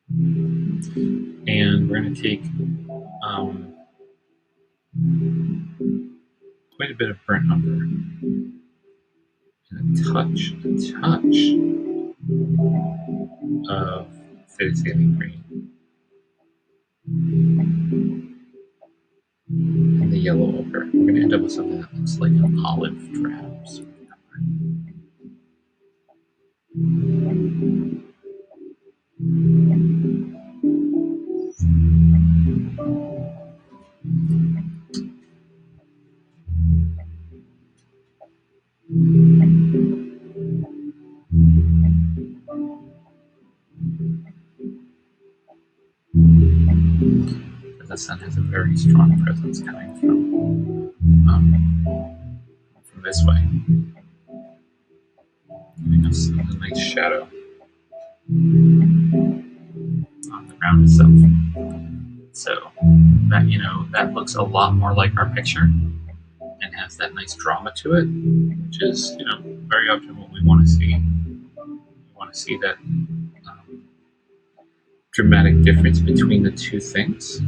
and we're going to take quite a bit of burnt umber and a touch of faded sailing green and the yellow ochre. We're going to end up with something that looks like an olive drab sort of color. The sun has a very strong presence coming from this way, giving us a nice shadow on the ground itself. So that, that looks a lot more like our picture and has that nice drama to it, which is, very often what we want to see. We want to see that dramatic difference between the two things.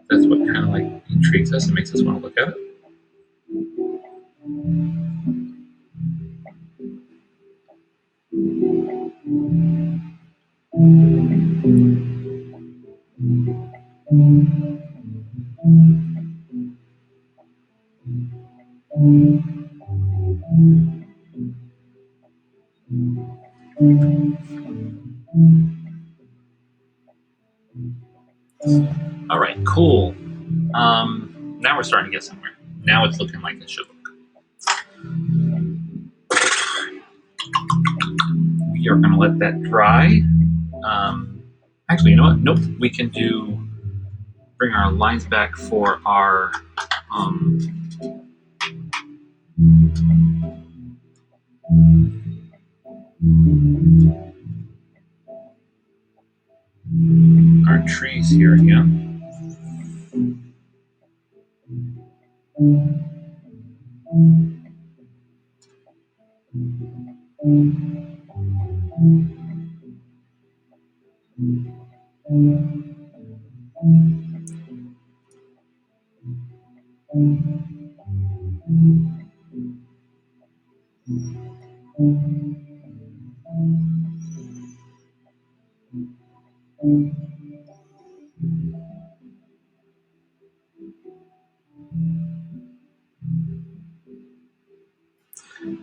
That's what kind of like intrigues us and makes us want to look at it. All right, cool. Now we're starting to get somewhere. Now it's looking like it should look. We are going to let that dry. Actually, you know what? Nope. We can bring our lines back for our trees here again.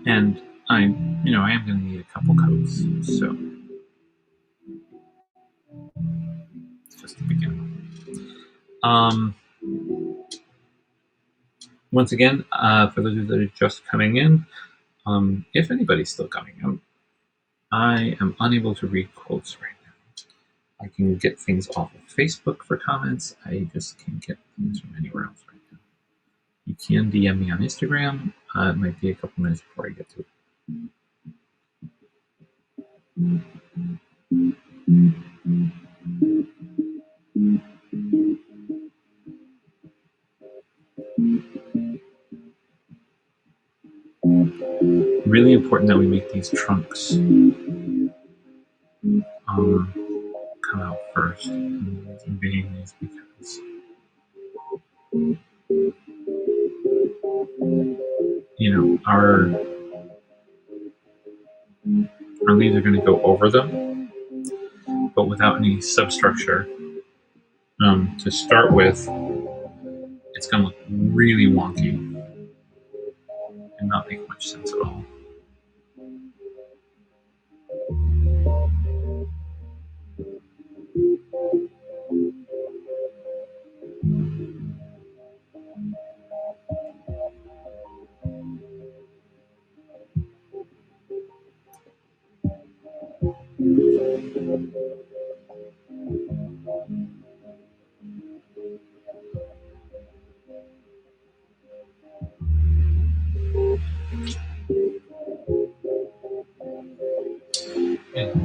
And I am going to need a couple coats, so just to begin. Once again, for those of you that are just coming in, if anybody's still coming out, I am unable to read quotes right now. I can get things off of Facebook for comments. I just can't get things from anywhere else right now. You can DM me on Instagram. It might be a couple minutes before I get to it. Really important that we make these trunks come out first. And the reason being is because our leaves are going to go over them, but without any substructure to start with, it's going to look really wonky and not make much sense at all.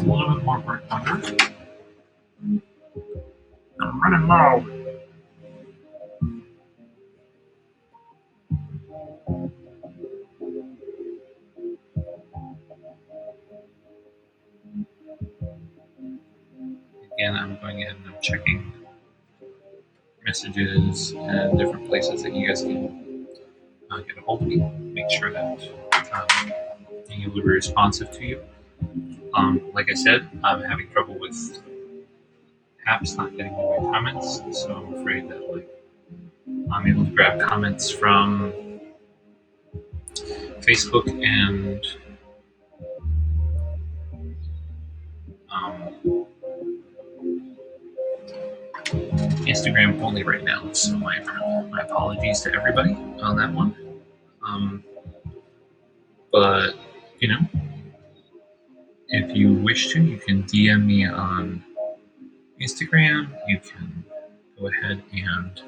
little bit more burnt butter. I'm running low. Again, I'm going ahead and I'm checking messages and different places that you guys can get a hold of me. Make sure that I'm able to be responsive to you. Like I said, I'm having trouble with apps not getting me my comments, so I'm afraid that I'm able to grab comments from Facebook and Instagram only right now. So my apologies to everybody on that one. But if you wish to, you can DM me on Instagram. You can go ahead and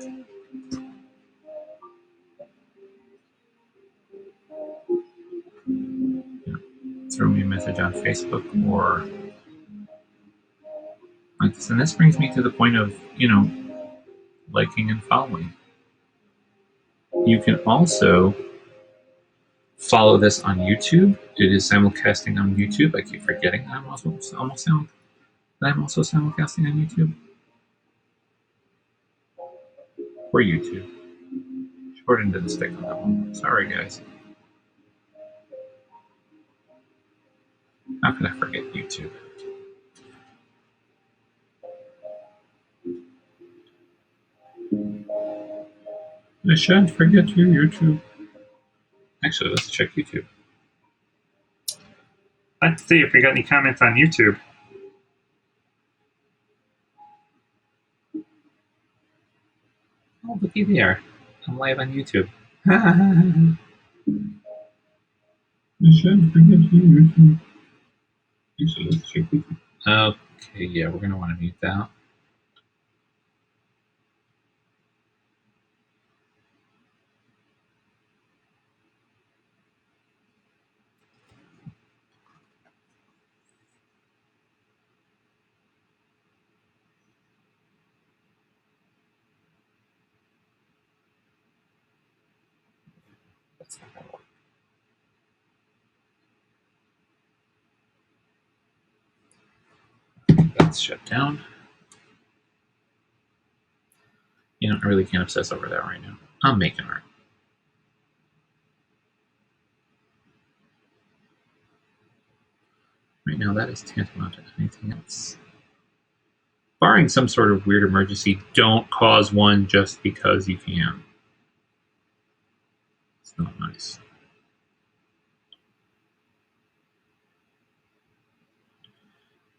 throw me a message on Facebook or like this. And this brings me to the point of, liking and following. You can also follow this on YouTube. It is simulcasting on YouTube. I keep forgetting that I'm also simulcasting on YouTube. Or YouTube. Jordan didn't stick on that one. Sorry, guys. How could I forget YouTube? I shan't forget you, YouTube. Actually, let's check YouTube. Let's see if we got any comments on YouTube. Oh, looky there. I'm live on YouTube. I shan't forget you, YouTube. Actually, let's check YouTube. Okay, yeah, we're going to want to mute that. That's not going to work. That's shut down. I really can't obsess over that right now. I'm making art. Right now, that is tantamount to anything else. Barring some sort of weird emergency, don't cause one just because you can. It's not nice.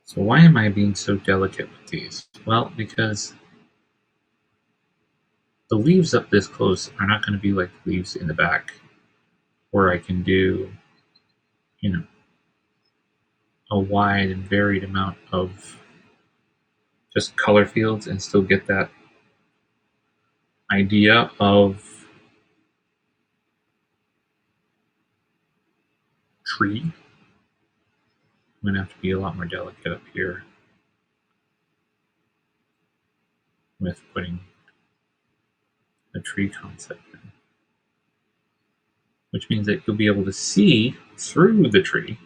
So why am I being so delicate with these? Well, because the leaves up this close are not going to be like the leaves in the back, where I can do, a wide and varied amount of just color fields and still get that idea of tree. I'm going to have to be a lot more delicate up here with putting the tree concept in, which means that you'll be able to see through the tree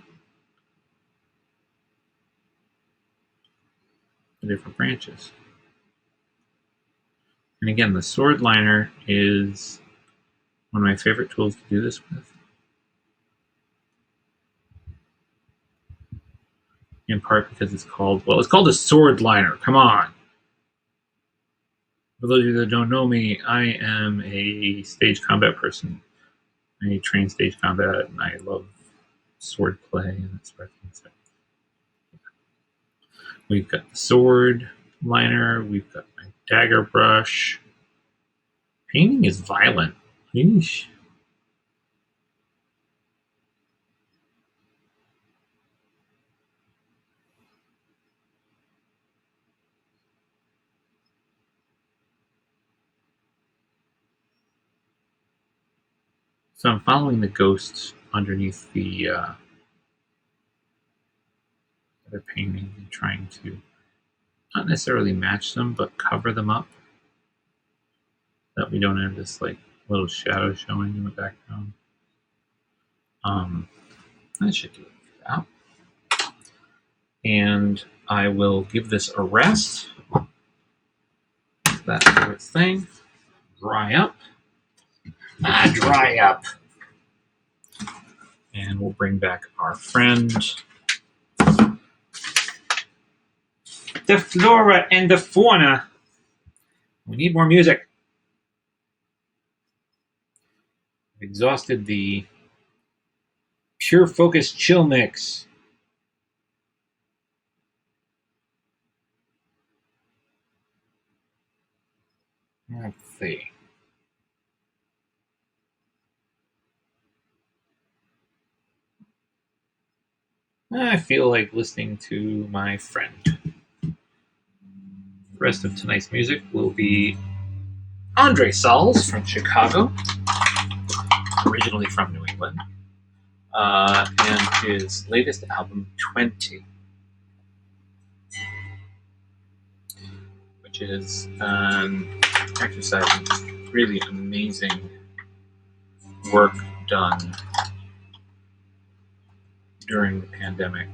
the different branches. And again, the sword liner is one of my favorite tools to do this with. In part because it's called a sword liner. Come on. For those of you that don't know me, I am a stage combat person. I train stage combat and I love sword play and that sort of thing. So, we've got the sword liner, we've got my dagger brush. Painting is violent. Yeesh. So I'm following the ghosts underneath the other paintings and trying to not necessarily match them, but cover them up, that we don't have this like little shadow showing in the background. That should do it for that. And I will give this a rest. That sort of thing. Dry up. Dry up. And we'll bring back our friend, the flora and the fauna. We need more music. I've exhausted the Pure Focus Chill Mix. Let's see. I feel like listening to my friend. The rest of tonight's music will be Andre Sauls from Chicago, originally from New England, and his latest album, 20, which is an exercise in really amazing work done during the pandemic.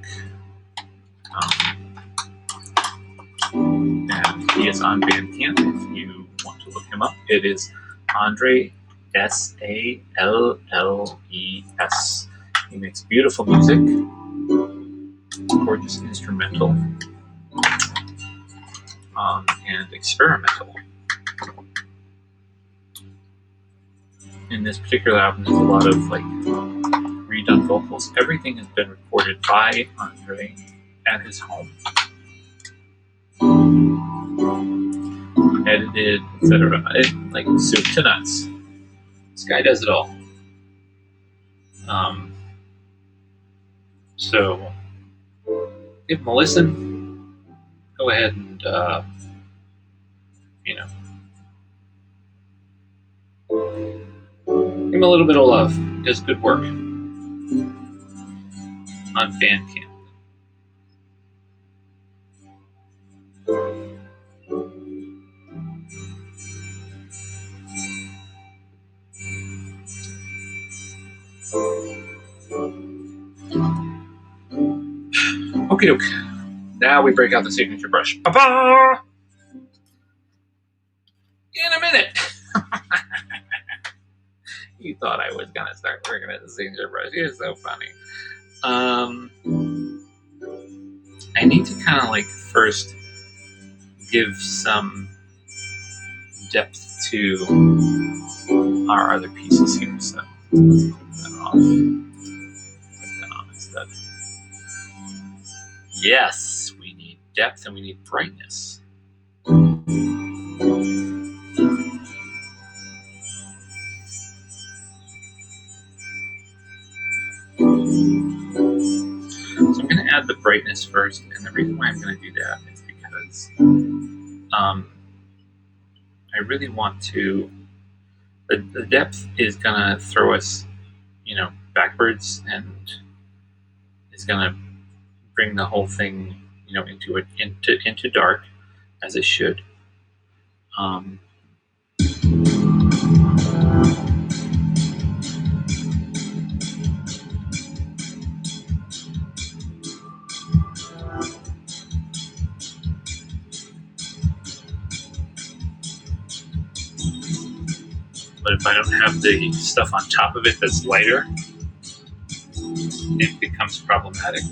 And he is on Bandcamp if you want to look him up. It is Andre, Salles. He makes beautiful music, gorgeous instrumental, and experimental. In this particular album, there's a lot of like redone vocals. Everything has been recorded by Andre at his home, edited, etc. Like soup to nuts. This guy does it all. So give him a listen. Go ahead and give him a little bit of love. He does good work on Bandcamp. Okie doke. Now we break out the signature brush. Ba-ba! In a minute. You thought I was gonna start working at the signature brush. You're so funny. I need to kind of like first give some depth to our other pieces here. So let's take that off. Put that on instead. Yes, we need depth and we need brightness. So I'm going to add the brightness first, and the reason why I'm going to do that is because I really want to. The depth is going to throw us, backwards, and is going to bring the whole thing, into dark, as it should. But if I don't have the stuff on top of it that's lighter, it becomes problematic.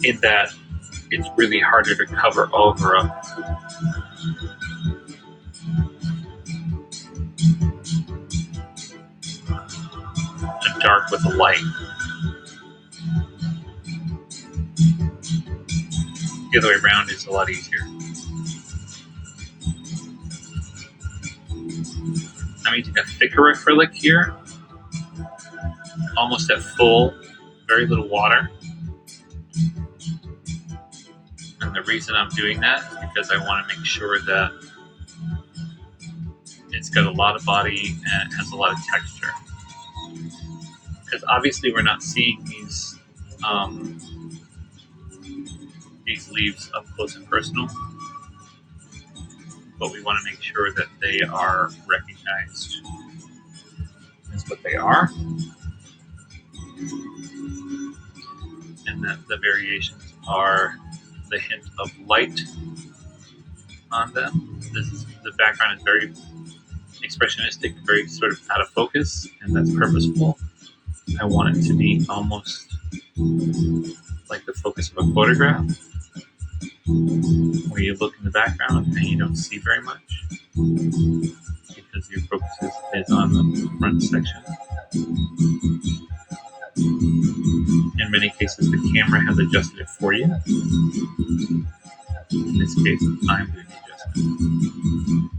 In that it's really harder to cover over a dark with a light. The other way around is a lot easier. I'm using a thicker acrylic here, almost at full, very little water. And the reason I'm doing that is because I want to make sure that it's got a lot of body and it has a lot of texture. because obviously we're not seeing these leaves up close and personal, but we want to make sure that they are recognized as what they are, and that the variations are the hint of light on them. The background is very expressionistic, very sort of out of focus, and that's purposeful. I want it to be almost like the focus of a photograph, where you look in the background and you don't see very much because your focus is on the front section. In many cases, the camera has adjusted it for you. In this case, I'm doing the adjustment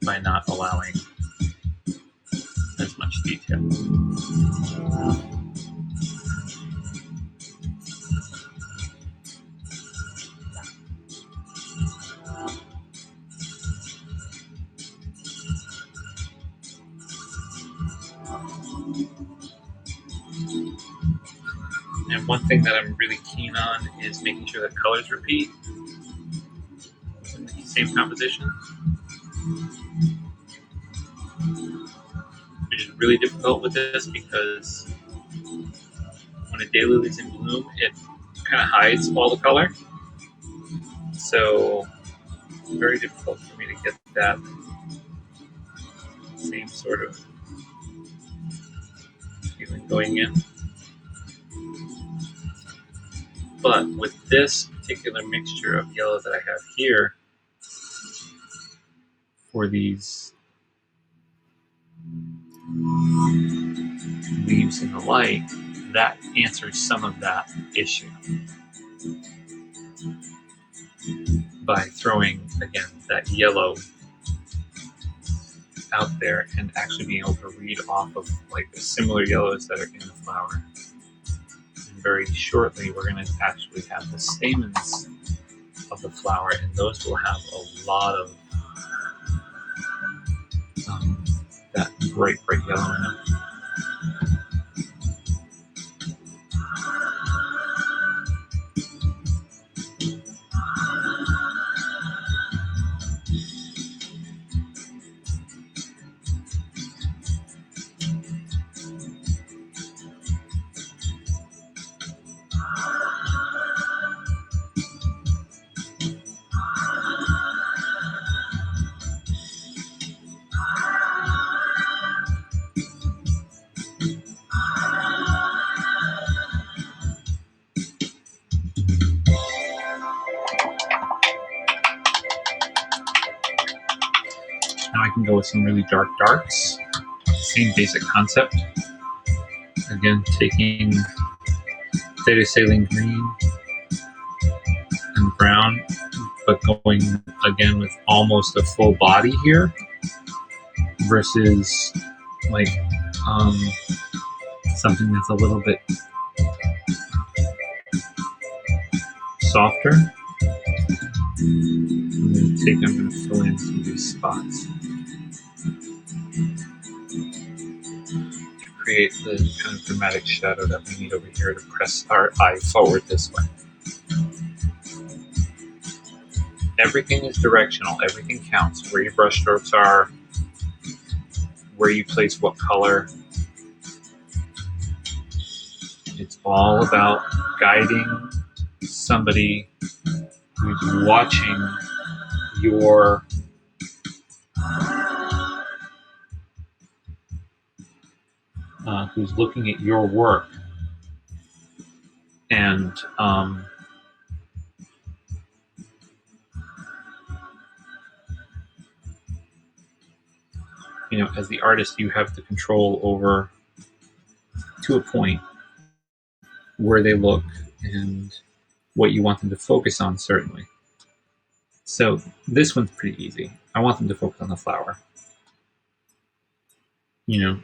by not allowing as much detail. And one thing that I'm really keen on is making sure that colors repeat in the same composition, which is really difficult with this because when a daylily is in bloom, it kind of hides all the color. So it's very difficult for me to get that same sort of feeling going in. But with this particular mixture of yellow that I have here for these leaves in the light, that answers some of that issue by throwing, again, that yellow out there and actually being able to read off of like the similar yellows that are in the flower. Very shortly, we're going to actually have the stamens of the flower, and those will have a lot of that bright yellow in them. Now I can go with some really dark darks. Same basic concept. Again, taking Theta Saline Green and brown, but going again with almost a full body here versus like something that's a little bit softer. I'm going to fill in some of these spots to create the kind of dramatic shadow that we need over here to press our eye forward this way. Everything is directional. Everything counts. Where your brush strokes are, where you place what color. It's all about guiding somebody who's watching your who's looking at your work and you know, as the artist, you have the control over, to a point, where they look and what you want them to focus on, certainly. So this one's pretty easy. I want them to focus on the flower, you know,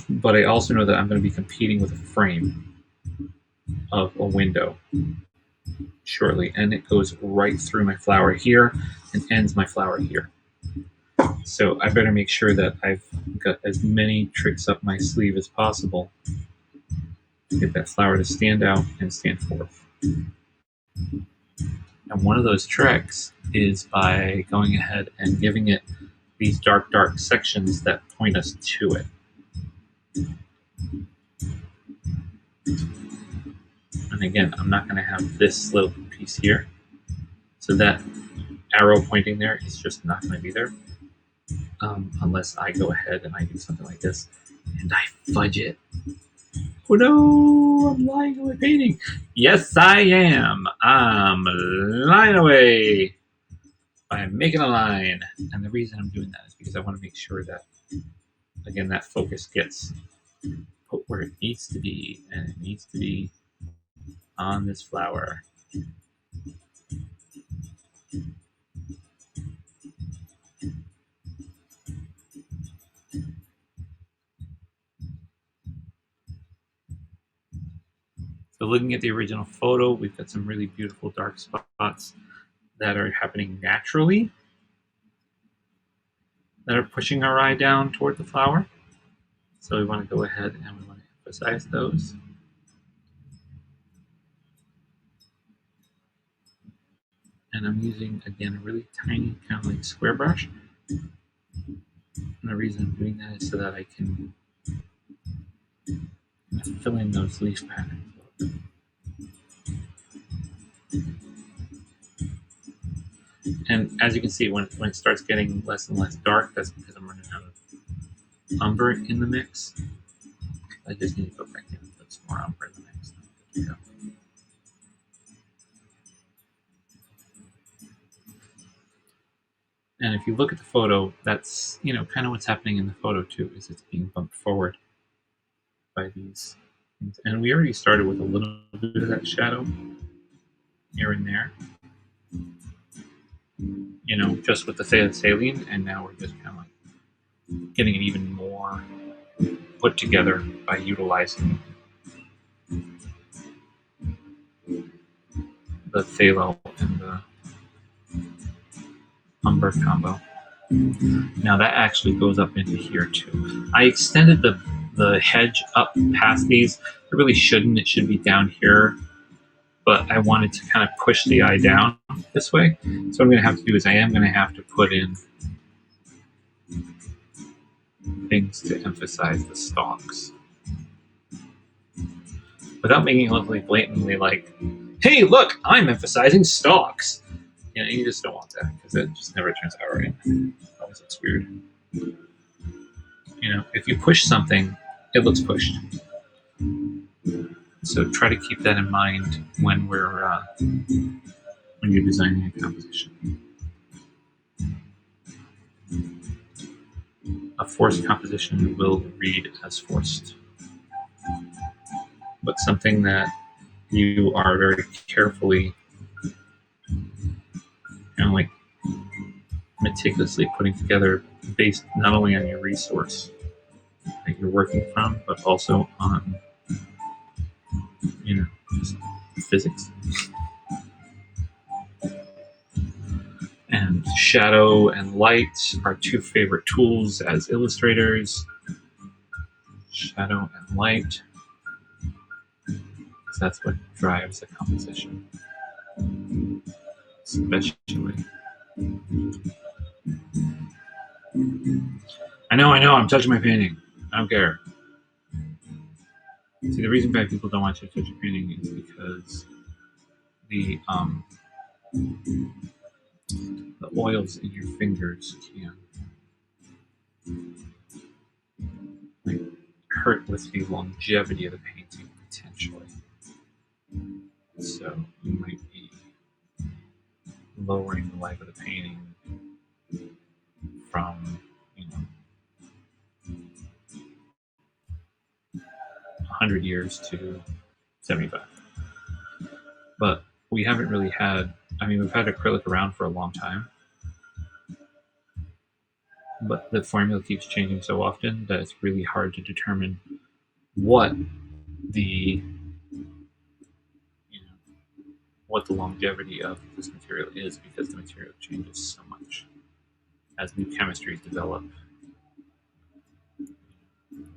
but I also know that I'm going to be competing with a frame of a window shortly, and it goes right through my flower here and ends my flower here. So I better make sure that I've got as many tricks up my sleeve as possible to get that flower to stand out and stand forth. And one of those tricks is by going ahead and giving it these dark, dark sections that point us to it. And again, I'm not going to have this little piece here. So that arrow pointing there is just not going to be there. Unless I go ahead and I do something like this and I fudge it. Oh no, I'm lying away painting. Yes, I am. I'm lying away by making a line. And the reason I'm doing that is because I want to make sure that, again, that focus gets put where it needs to be. And it needs to be on this flower. So looking at the original photo, we've got some really beautiful dark spots that are happening naturally, that are pushing our eye down toward the flower. So we want to go ahead and we want to emphasize those. And I'm using, again, a really tiny kind of like square brush. And the reason I'm doing that is so that I can fill in those leaf patterns. And as you can see, when it starts getting less and less dark, that's because I'm running out of umber in the mix. I just need to go back in and put some more umber in the mix. Yeah. And if you look at the photo, that's, you know, kind of what's happening in the photo too, is it's being bumped forward by these things. And we already started with a little bit of that shadow here and there, you know, just with the saline, and now we're just kind of like getting it even more put together by utilizing the phthalo and the umber combo. Now that actually goes up into here too. I extended the hedge up past these. I really shouldn't. It should be down here. But I wanted to kind of push the eye down this way. So what I'm going to have to do is I am going to have to put in things to emphasize the stalks. Without making it look like blatantly like, hey, look, I'm emphasizing stalks. You know, you just don't want that because it just never turns out right. It always looks weird. You know, if you push something, it looks pushed. So try to keep that in mind when when you're designing a composition. A forced composition will read as forced, but something that you are very carefully kind of like meticulously putting together based not only on your resource that you're working from, but also on, you know, just physics. And shadow and light are two favorite tools as illustrators. Shadow and light, because that's what drives a composition. Especially. I know, I'm touching my painting. I don't care. See, the reason why people don't want you to touch your painting is because the oils in your fingers can like hurt with the longevity of the painting potentially. So you might be lowering the life of the painting from, you know, 100 years to 75. But we haven't really had, I mean, we've had acrylic around for a long time, but the formula keeps changing so often that it's really hard to determine what the, you know, what the longevity of this material is because the material changes so much. as new chemistries develop.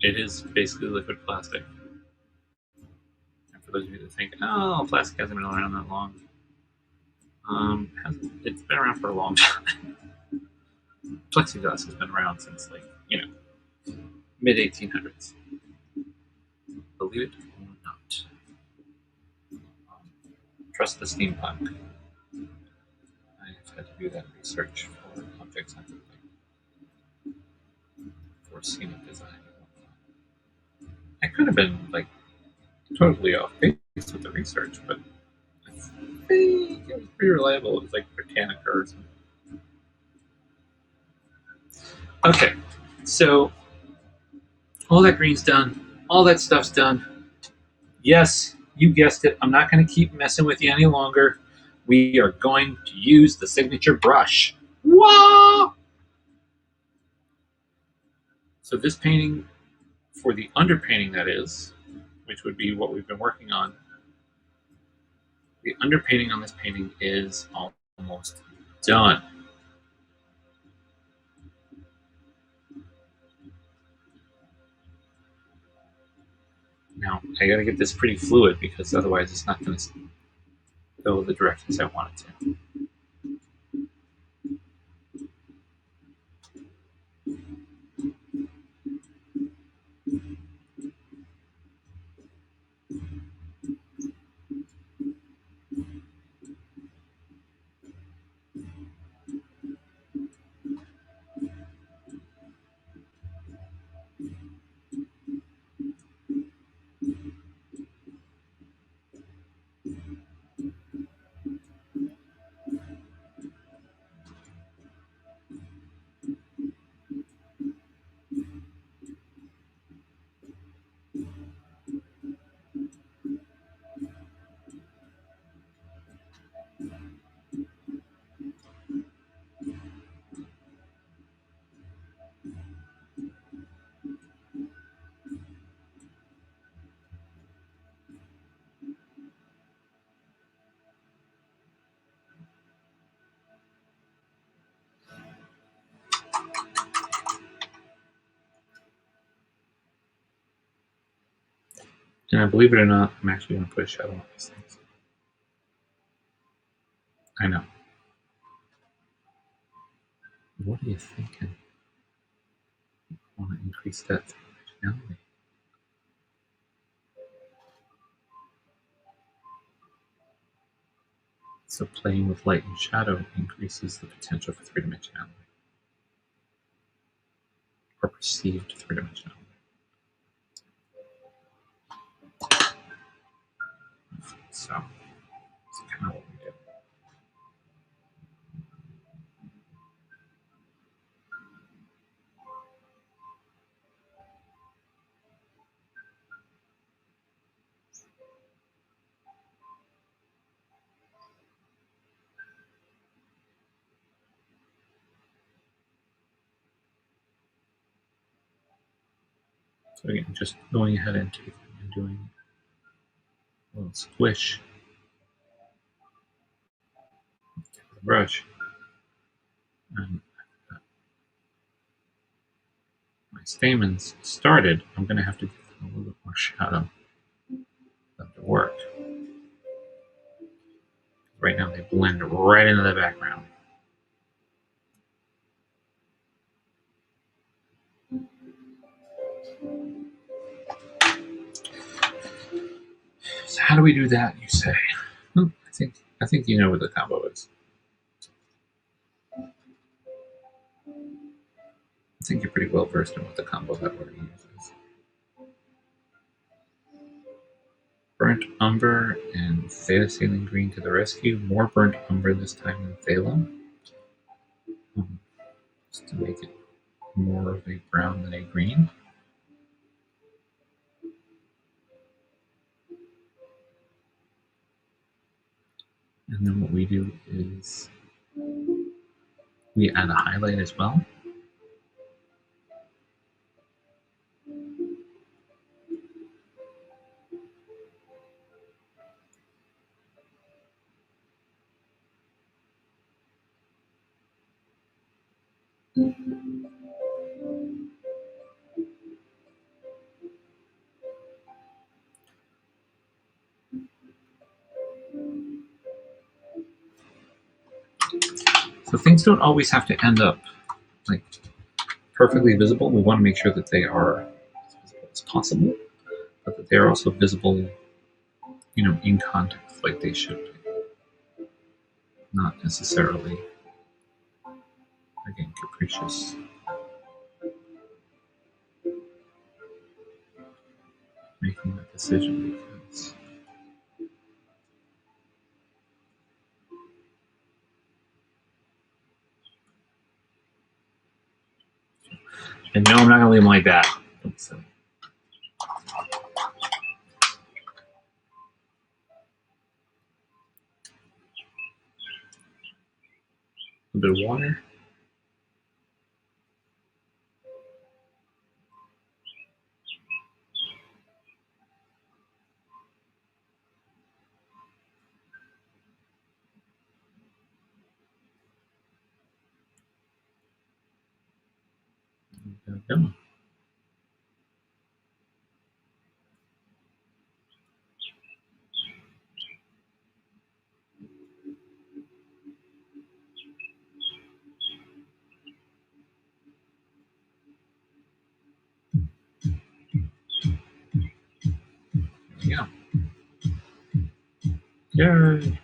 It is basically liquid plastic. And for those of you that think, oh, plastic hasn't been around that long, it's been around for a long time. Plexiglass has been around since, like, mid 1800s. Believe it or not. Trust the steampunk. I've had to do that research for objects I'm for scenic design. I could have been like totally off base with the research, but I think it was pretty reliable. It was like Britannica or something. Okay, so all that green's done, all that stuff's done. Yes, you guessed it. I'm not going to keep messing with you any longer. We are going to use the signature brush. Wah! So this painting, for the underpainting that is, which would be what we've been working on, the underpainting on this painting is almost done. Now, I gotta get this pretty fluid because otherwise it's not gonna go the directions I want it to. And believe it or not, I'm actually gonna put a shadow on these things. I know. What are you thinking? I want to increase that three-dimensionality. So playing with light and shadow increases the potential for three-dimensionality. Or perceived three-dimensionality. So that's kind of what we do. So again, just going ahead and doing a little squish with the brush. And my stamens started, I'm going to have to give them a little bit more shadow for them to work. Right now they blend right into the background. So how do we do that, you say? Well, I think you know what the combo is. I think you're pretty well versed in what the combo that we're going to use is. Burnt Umber and Theta Saline Green to the rescue. More Burnt Umber this time than Thalum. Just to make it more of a brown than a green. And then what we do is we add a highlight as well. So things don't always have to end up like perfectly visible. We want to make sure that they are as visible as possible, but that they are also visible, in context like they should be. Not necessarily, again, capricious. Making that decision because and no, I'm not gonna leave them like that. So, a bit of water. Go. Yeah. Yay.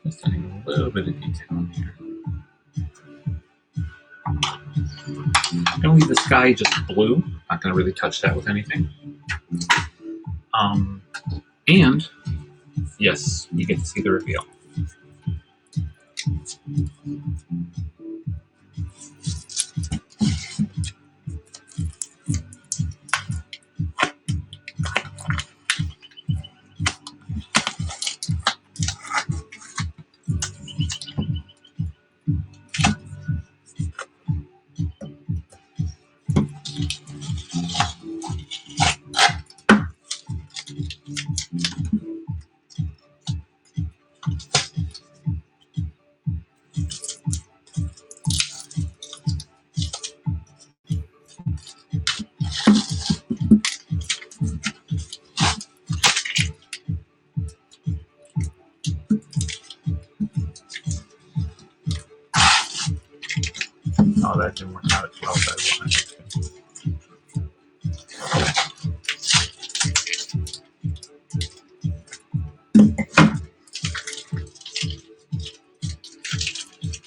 Just adding a little bit of detail in here. I'm gonna leave the sky just blue. Not gonna really touch that with anything. And yes, you get to see the reveal. Oh, that didn't work out as well as I wanted.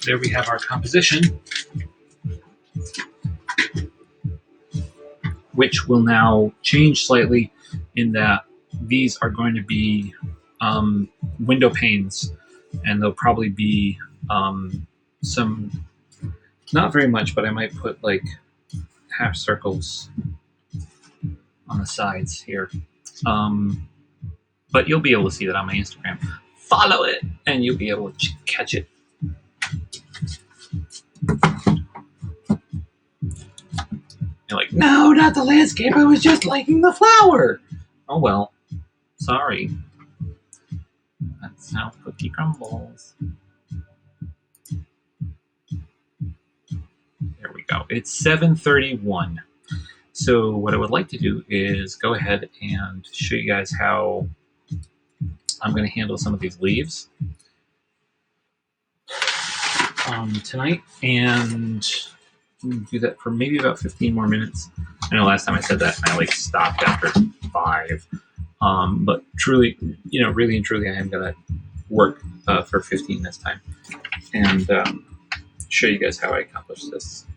There we have our composition, which will now change slightly in that these are going to be window panes, and there'll probably be some, not very much, but I might put like half circles on the sides here. But you'll be able to see that on my Instagram. Follow it, and you'll be able to catch it. You're like, no, not the landscape. I was just liking the flower. Oh, well. Sorry. That's how cookie crumbles. There we go. It's 7:31. So what I would like to do is go ahead and show you guys how I'm going to handle some of these leaves tonight, and do that for maybe about 15 more minutes. I know last time I said that and I like stopped after 5, but truly, really and truly, I am going to work for 15 this time, and show you guys how I accomplish this.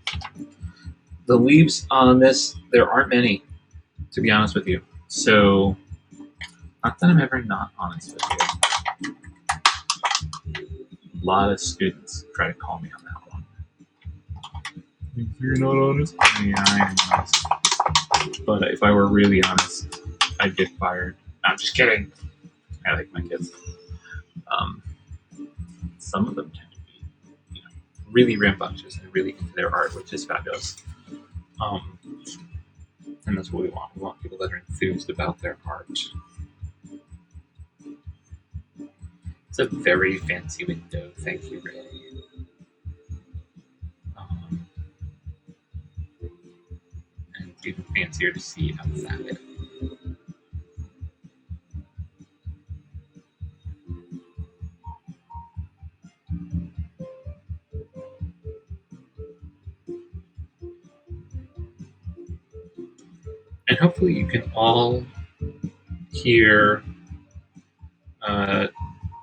The leaves on this, there aren't many, to be honest with you. So, not that I'm ever not honest with you. A lot of students try to call me on that one. You're not honest? Yeah, I am honest. But if I were really honest, I'd get fired. I'm just kidding. I like my kids. Some of them tend to be, really rambunctious and really into their art, which is fabulous. And that's what we want. We want people that are enthused about their art. It's a very fancy window. Thank you, Ray. And it's even fancier to see outside. And hopefully you can all hear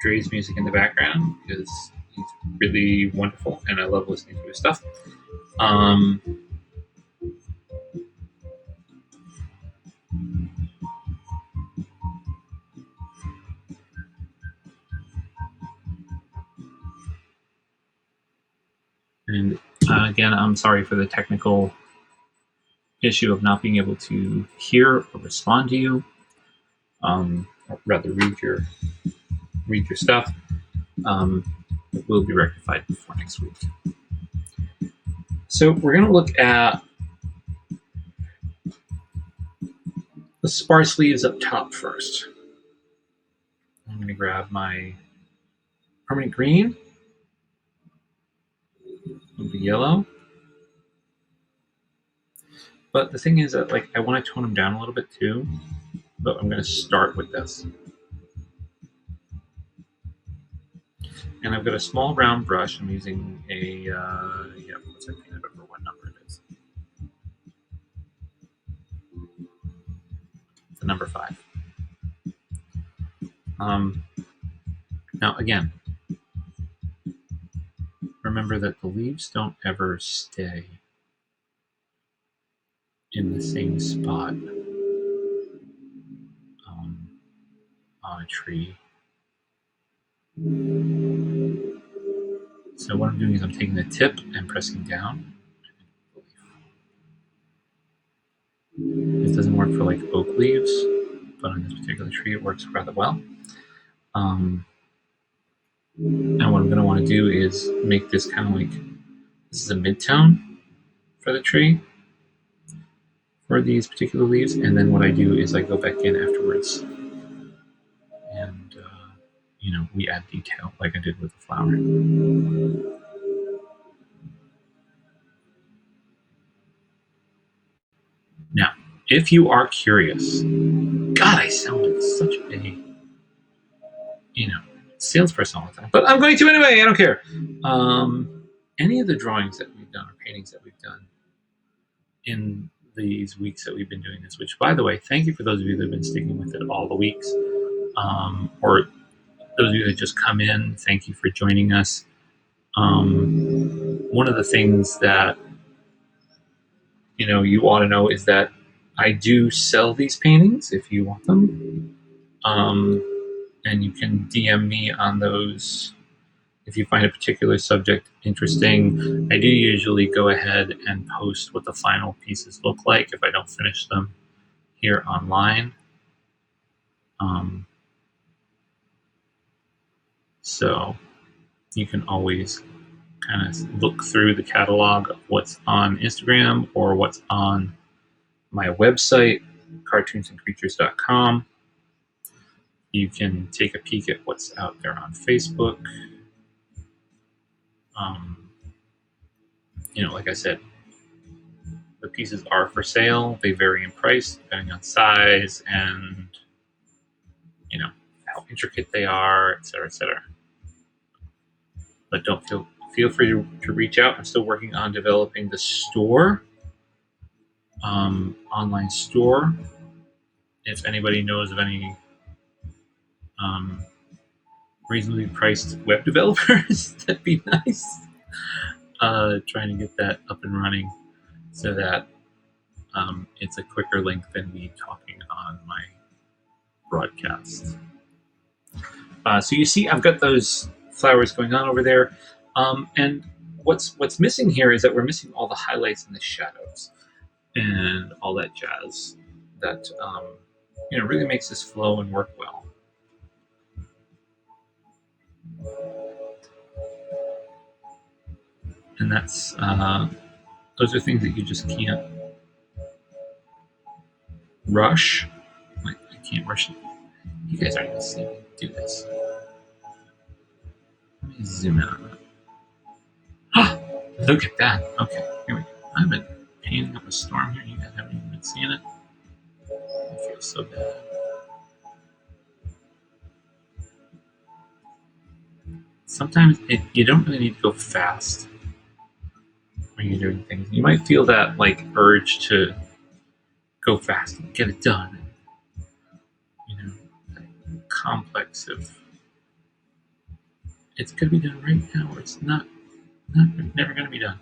Dre's music in the background, because he's really wonderful and I love listening to his stuff. And again, I'm sorry for the technical issue of not being able to hear or respond to you, or rather read your stuff. It will be rectified before next week. So we're going to look at the sparse leaves up top first. I'm going to grab my permanent green, the yellow. But the thing is that I want to tone them down a little bit too, but I'm going to start with this. And I've got a small round brush. I'm using a, what's that thing? I don't remember what number it is. It's a number 5. Now again, remember that the leaves don't ever stay in the same spot on a tree. So what I'm doing is I'm taking the tip and pressing down. It doesn't work for oak leaves, but on this particular tree it works rather well. And what I'm going to want to do is make this kind of this is a mid-tone for the tree for these particular leaves, and then what I do is I go back in afterwards and we add detail like I did with the flower. Now, if you are curious, God, I sound like such a salesperson all the time, but I'm going to anyway. I don't care. Any of the drawings that we've done or paintings that we've done in these weeks that we've been doing this, which, by the way, thank you for those of you that have been sticking with it all the weeks, or those of you that just come in, thank you for joining us. One of the things that you ought to know is that I do sell these paintings if you want them, and you can DM me on those if you find a particular subject interesting. I do usually go ahead and post what the final pieces look like if I don't finish them here online. So you can always kind of look through the catalog of what's on Instagram or what's on my website, cartoonsandcreatures.com. You can take a peek at what's out there on Facebook. Like I said, the pieces are for sale. They vary in price depending on size and, you know, how intricate they are, etc., etc. But don't feel free to reach out. I'm still working on developing the store, online store. If anybody knows of any reasonably priced web developers, that'd be nice. Trying to get that up and running so that it's a quicker link than me talking on my broadcast. So you see, I've got those flowers going on over there, and what's missing here is that we're missing all the highlights and the shadows and all that jazz that really makes this flow and work well. And that's those are things that you just can't rush. Like, I can't rush it. You guys aren't going to see me do this. Let me zoom in on that. Look at that. Okay, here we go. I've been painting up a storm here. You guys haven't even been seeing it. I feel so bad. Sometimes you don't really need to go fast when you're doing things. You might feel that urge to go fast and get it done. That complex of it's going to be done right now, or it's never going to be done.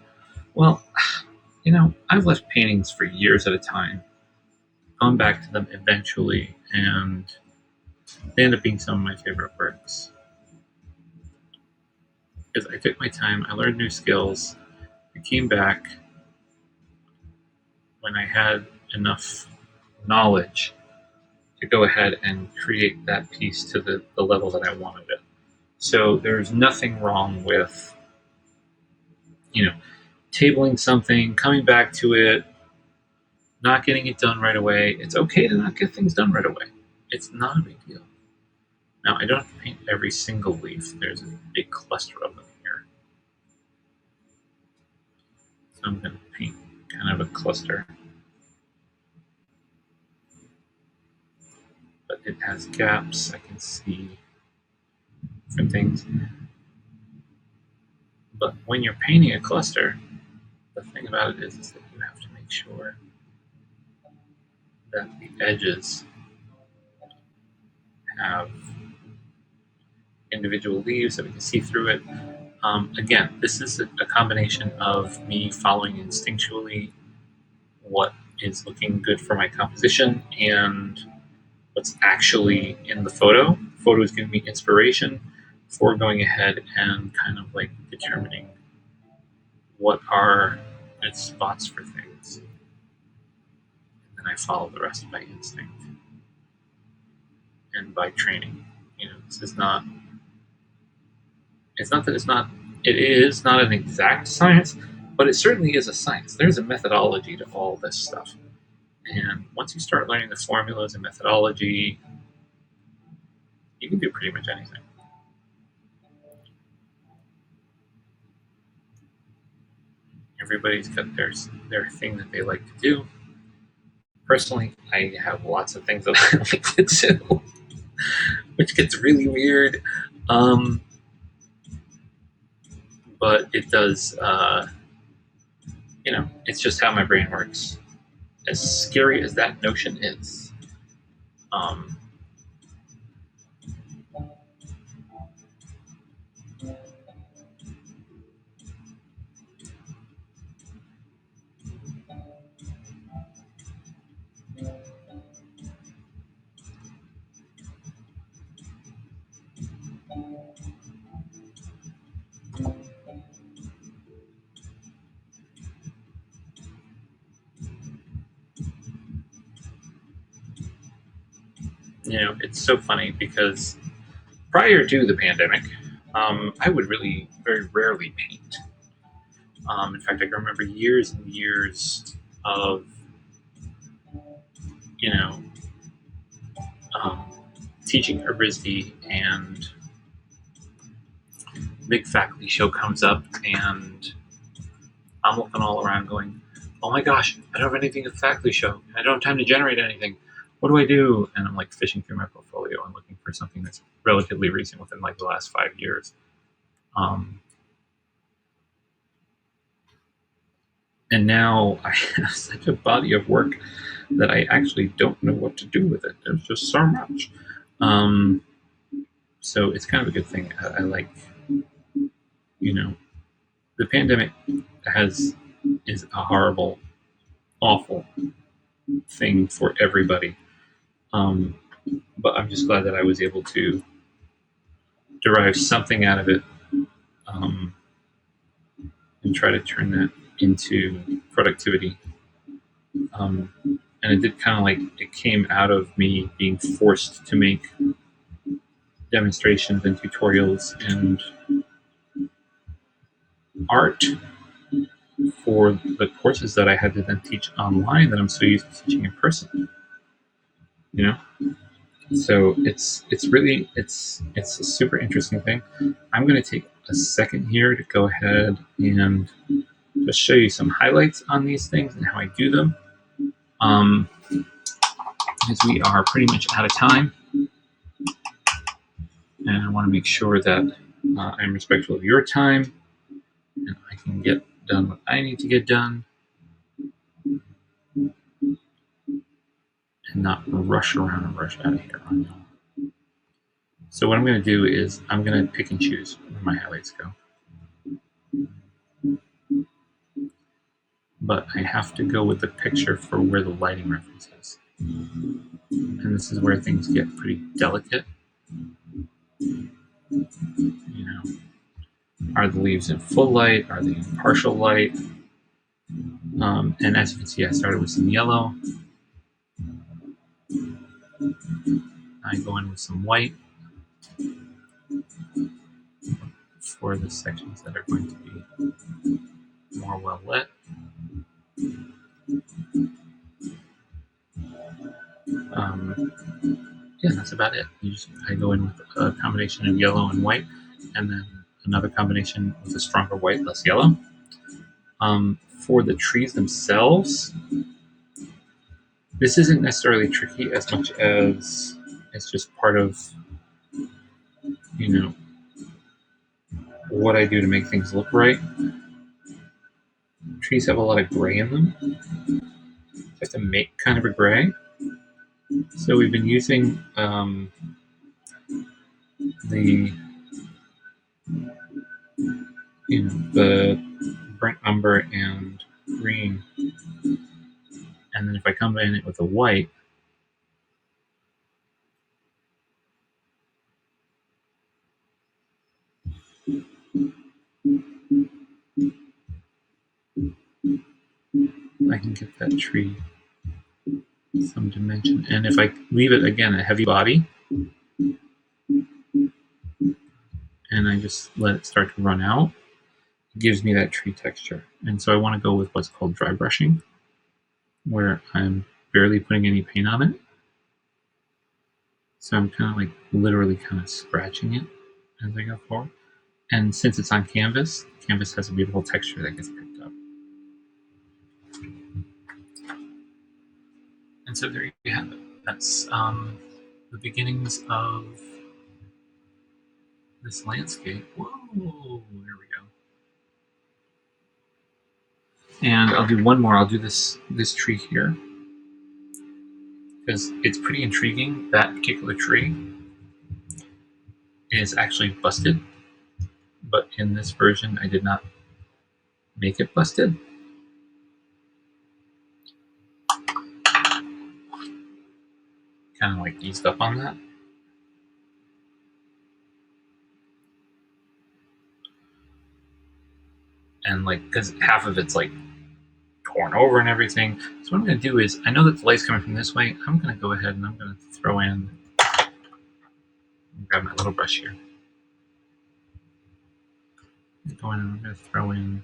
Well, I've left paintings for years at a time, gone back to them eventually, and they end up being some of my favorite works. Because I took my time, I learned new skills, I came back when I had enough knowledge to go ahead and create that piece to the level that I wanted it. So there's nothing wrong with, tabling something, coming back to it, not getting it done right away. It's okay to not get things done right away. It's not a big deal. Now, I don't have to paint every single leaf. There's a big cluster of them here. So I'm going to paint kind of a cluster. But it has gaps. I can see different things. But when you're painting a cluster, the thing about it is that you have to make sure that the edges have individual leaves that we can see through it. Again, this is a combination of me following instinctually what is looking good for my composition and what's actually in the photo. The photo is giving me inspiration for going ahead and kind of determining what are good spots for things. And then I follow the rest by instinct and by training. This is not, it is not an exact science, but it certainly is a science. There's a methodology to all this stuff. And once you start learning the formulas and methodology, you can do pretty much anything. Everybody's got their thing that they like to do. Personally, I have lots of things that I like to do, which gets really weird. But it does, it's just how my brain works. As scary as that notion is. It's so funny because prior to the pandemic, I would really very rarely paint. In fact, I can remember years and years of, teaching at RISD, and big faculty show comes up, and I'm looking all around going, oh my gosh, I don't have anything to faculty show. I don't have time to generate anything. What do I do? And I'm like fishing through my portfolio and looking for something that's relatively recent within like the last 5 years. And now I have such a body of work that I actually don't know what to do with it. There's just so much. So it's kind of a good thing. I like, the pandemic is a horrible, awful thing for everybody. But I'm just glad that I was able to derive something out of it, and try to turn that into productivity. And it did kind of like, it came out of me being forced to make demonstrations and tutorials and art for the courses that I had to then teach online that I'm so used to teaching in person. So it's a super interesting thing. I'm going to take a second here to go ahead and just show you some highlights on these things and how I do them. Because we are pretty much out of time, and I want to make sure that I'm respectful of your time and I can get done what I need to get done and not rush around and rush out of here on y'all. So what I'm going to do is I'm going to pick and choose where my highlights go. But I have to go with the picture for where the lighting reference is. And this is where things get pretty delicate. Are the leaves in full light? Are they in partial light? And as you can see, I started with some yellow. I go in with some white for the sections that are going to be more well lit. Yeah, that's about it. I go in with a combination of yellow and white, and then another combination with a stronger white, less yellow. For the trees themselves, this isn't necessarily tricky as much as it's just part of, what I do to make things look right. Trees have a lot of gray in them. You have to make kind of a gray. So we've been using the burnt umber and green, and then if I combine it with the white, I can get that tree some dimension. And if I leave it, again, a heavy body, and I just let it start to run out, it gives me that tree texture. And so I want to go with what's called dry brushing, where I'm barely putting any paint on it. So I'm kind of like literally kind of scratching it as I go forward. And since it's on canvas, canvas has a beautiful texture that gets picked up. And so there you have it. That's the beginnings of this landscape. Whoa, there we go. And I'll do one more. I'll do this tree here, because it's pretty intriguing. That particular tree is actually busted, but in this version I did not make it busted. Kind of like eased up on that. And like, because half of it's like torn over and everything. So what I'm going to do is, I know that the light's coming from this way. I'm going to go ahead and I'm going to throw in, grab my little brush here. Go in and I'm going to throw in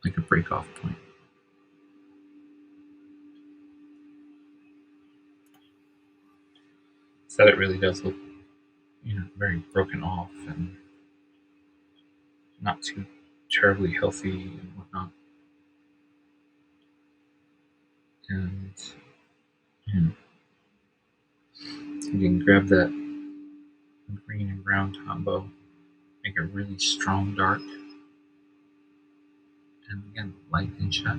like a break off point. So that it really does look, very broken off and not too terribly healthy and whatnot. And you can grab that green and brown combo, make a really strong dark, and again, light and shadow.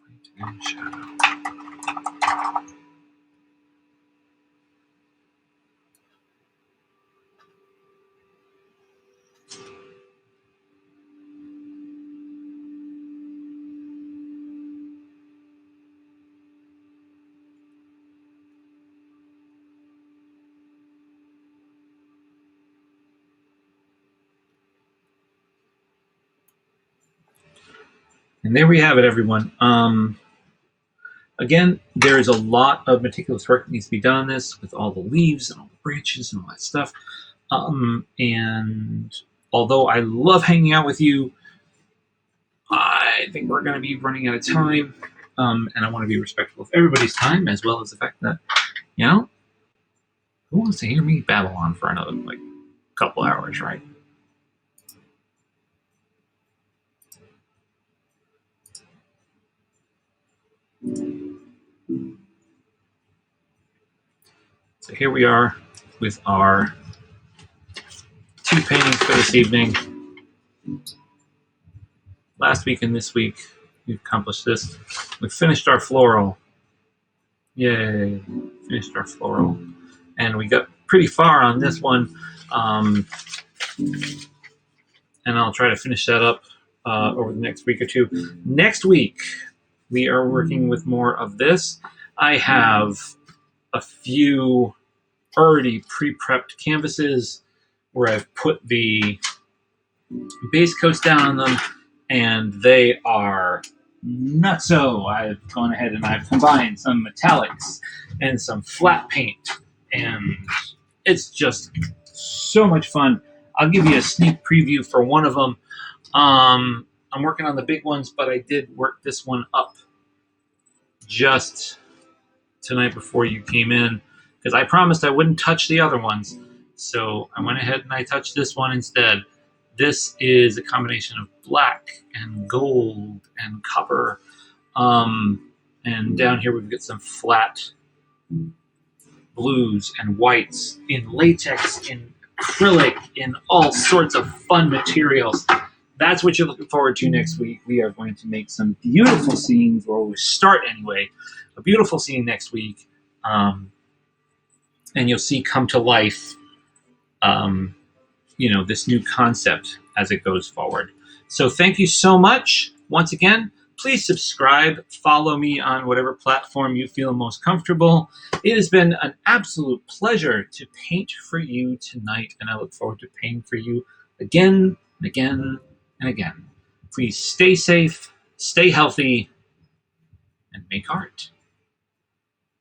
Light and shadow. And there we have it, everyone. Again, there is a lot of meticulous work that needs to be done on this with all the leaves and all the branches and all that stuff. And although I love hanging out with you, I think we're going to be running out of time. And I want to be respectful of everybody's time, as well as the fact that, who wants to hear me babble on for another couple hours, right? So here we are with our 2 paintings for this evening. Last week and this week, we've accomplished this. We've finished our floral. Yay, finished our floral. And we got pretty far on this one. And I'll try to finish that up over the next week or two. Next week, we are working with more of this. I have a few already pre-prepped canvases where I've put the base coats down on them, and they are nutso. I've gone ahead and I've combined some metallics and some flat paint, and it's just so much fun. I'll give you a sneak preview for one of them. I'm working on the big ones, but I did work this one up just tonight before you came in, because I promised I wouldn't touch the other ones. So I went ahead and I touched this one instead. This is a combination of black and gold and copper. And down here we've got some flat blues and whites in latex, in acrylic, in all sorts of fun materials. That's what you're looking forward to next week. We are going to make some beautiful scenes, or we start anyway, a beautiful scene next week. And you'll see come to life, this new concept as it goes forward. So thank you so much. Once again, please subscribe, follow me on whatever platform you feel most comfortable. It has been an absolute pleasure to paint for you tonight, and I look forward to painting for you again and again and again. Please stay safe, stay healthy, and make art.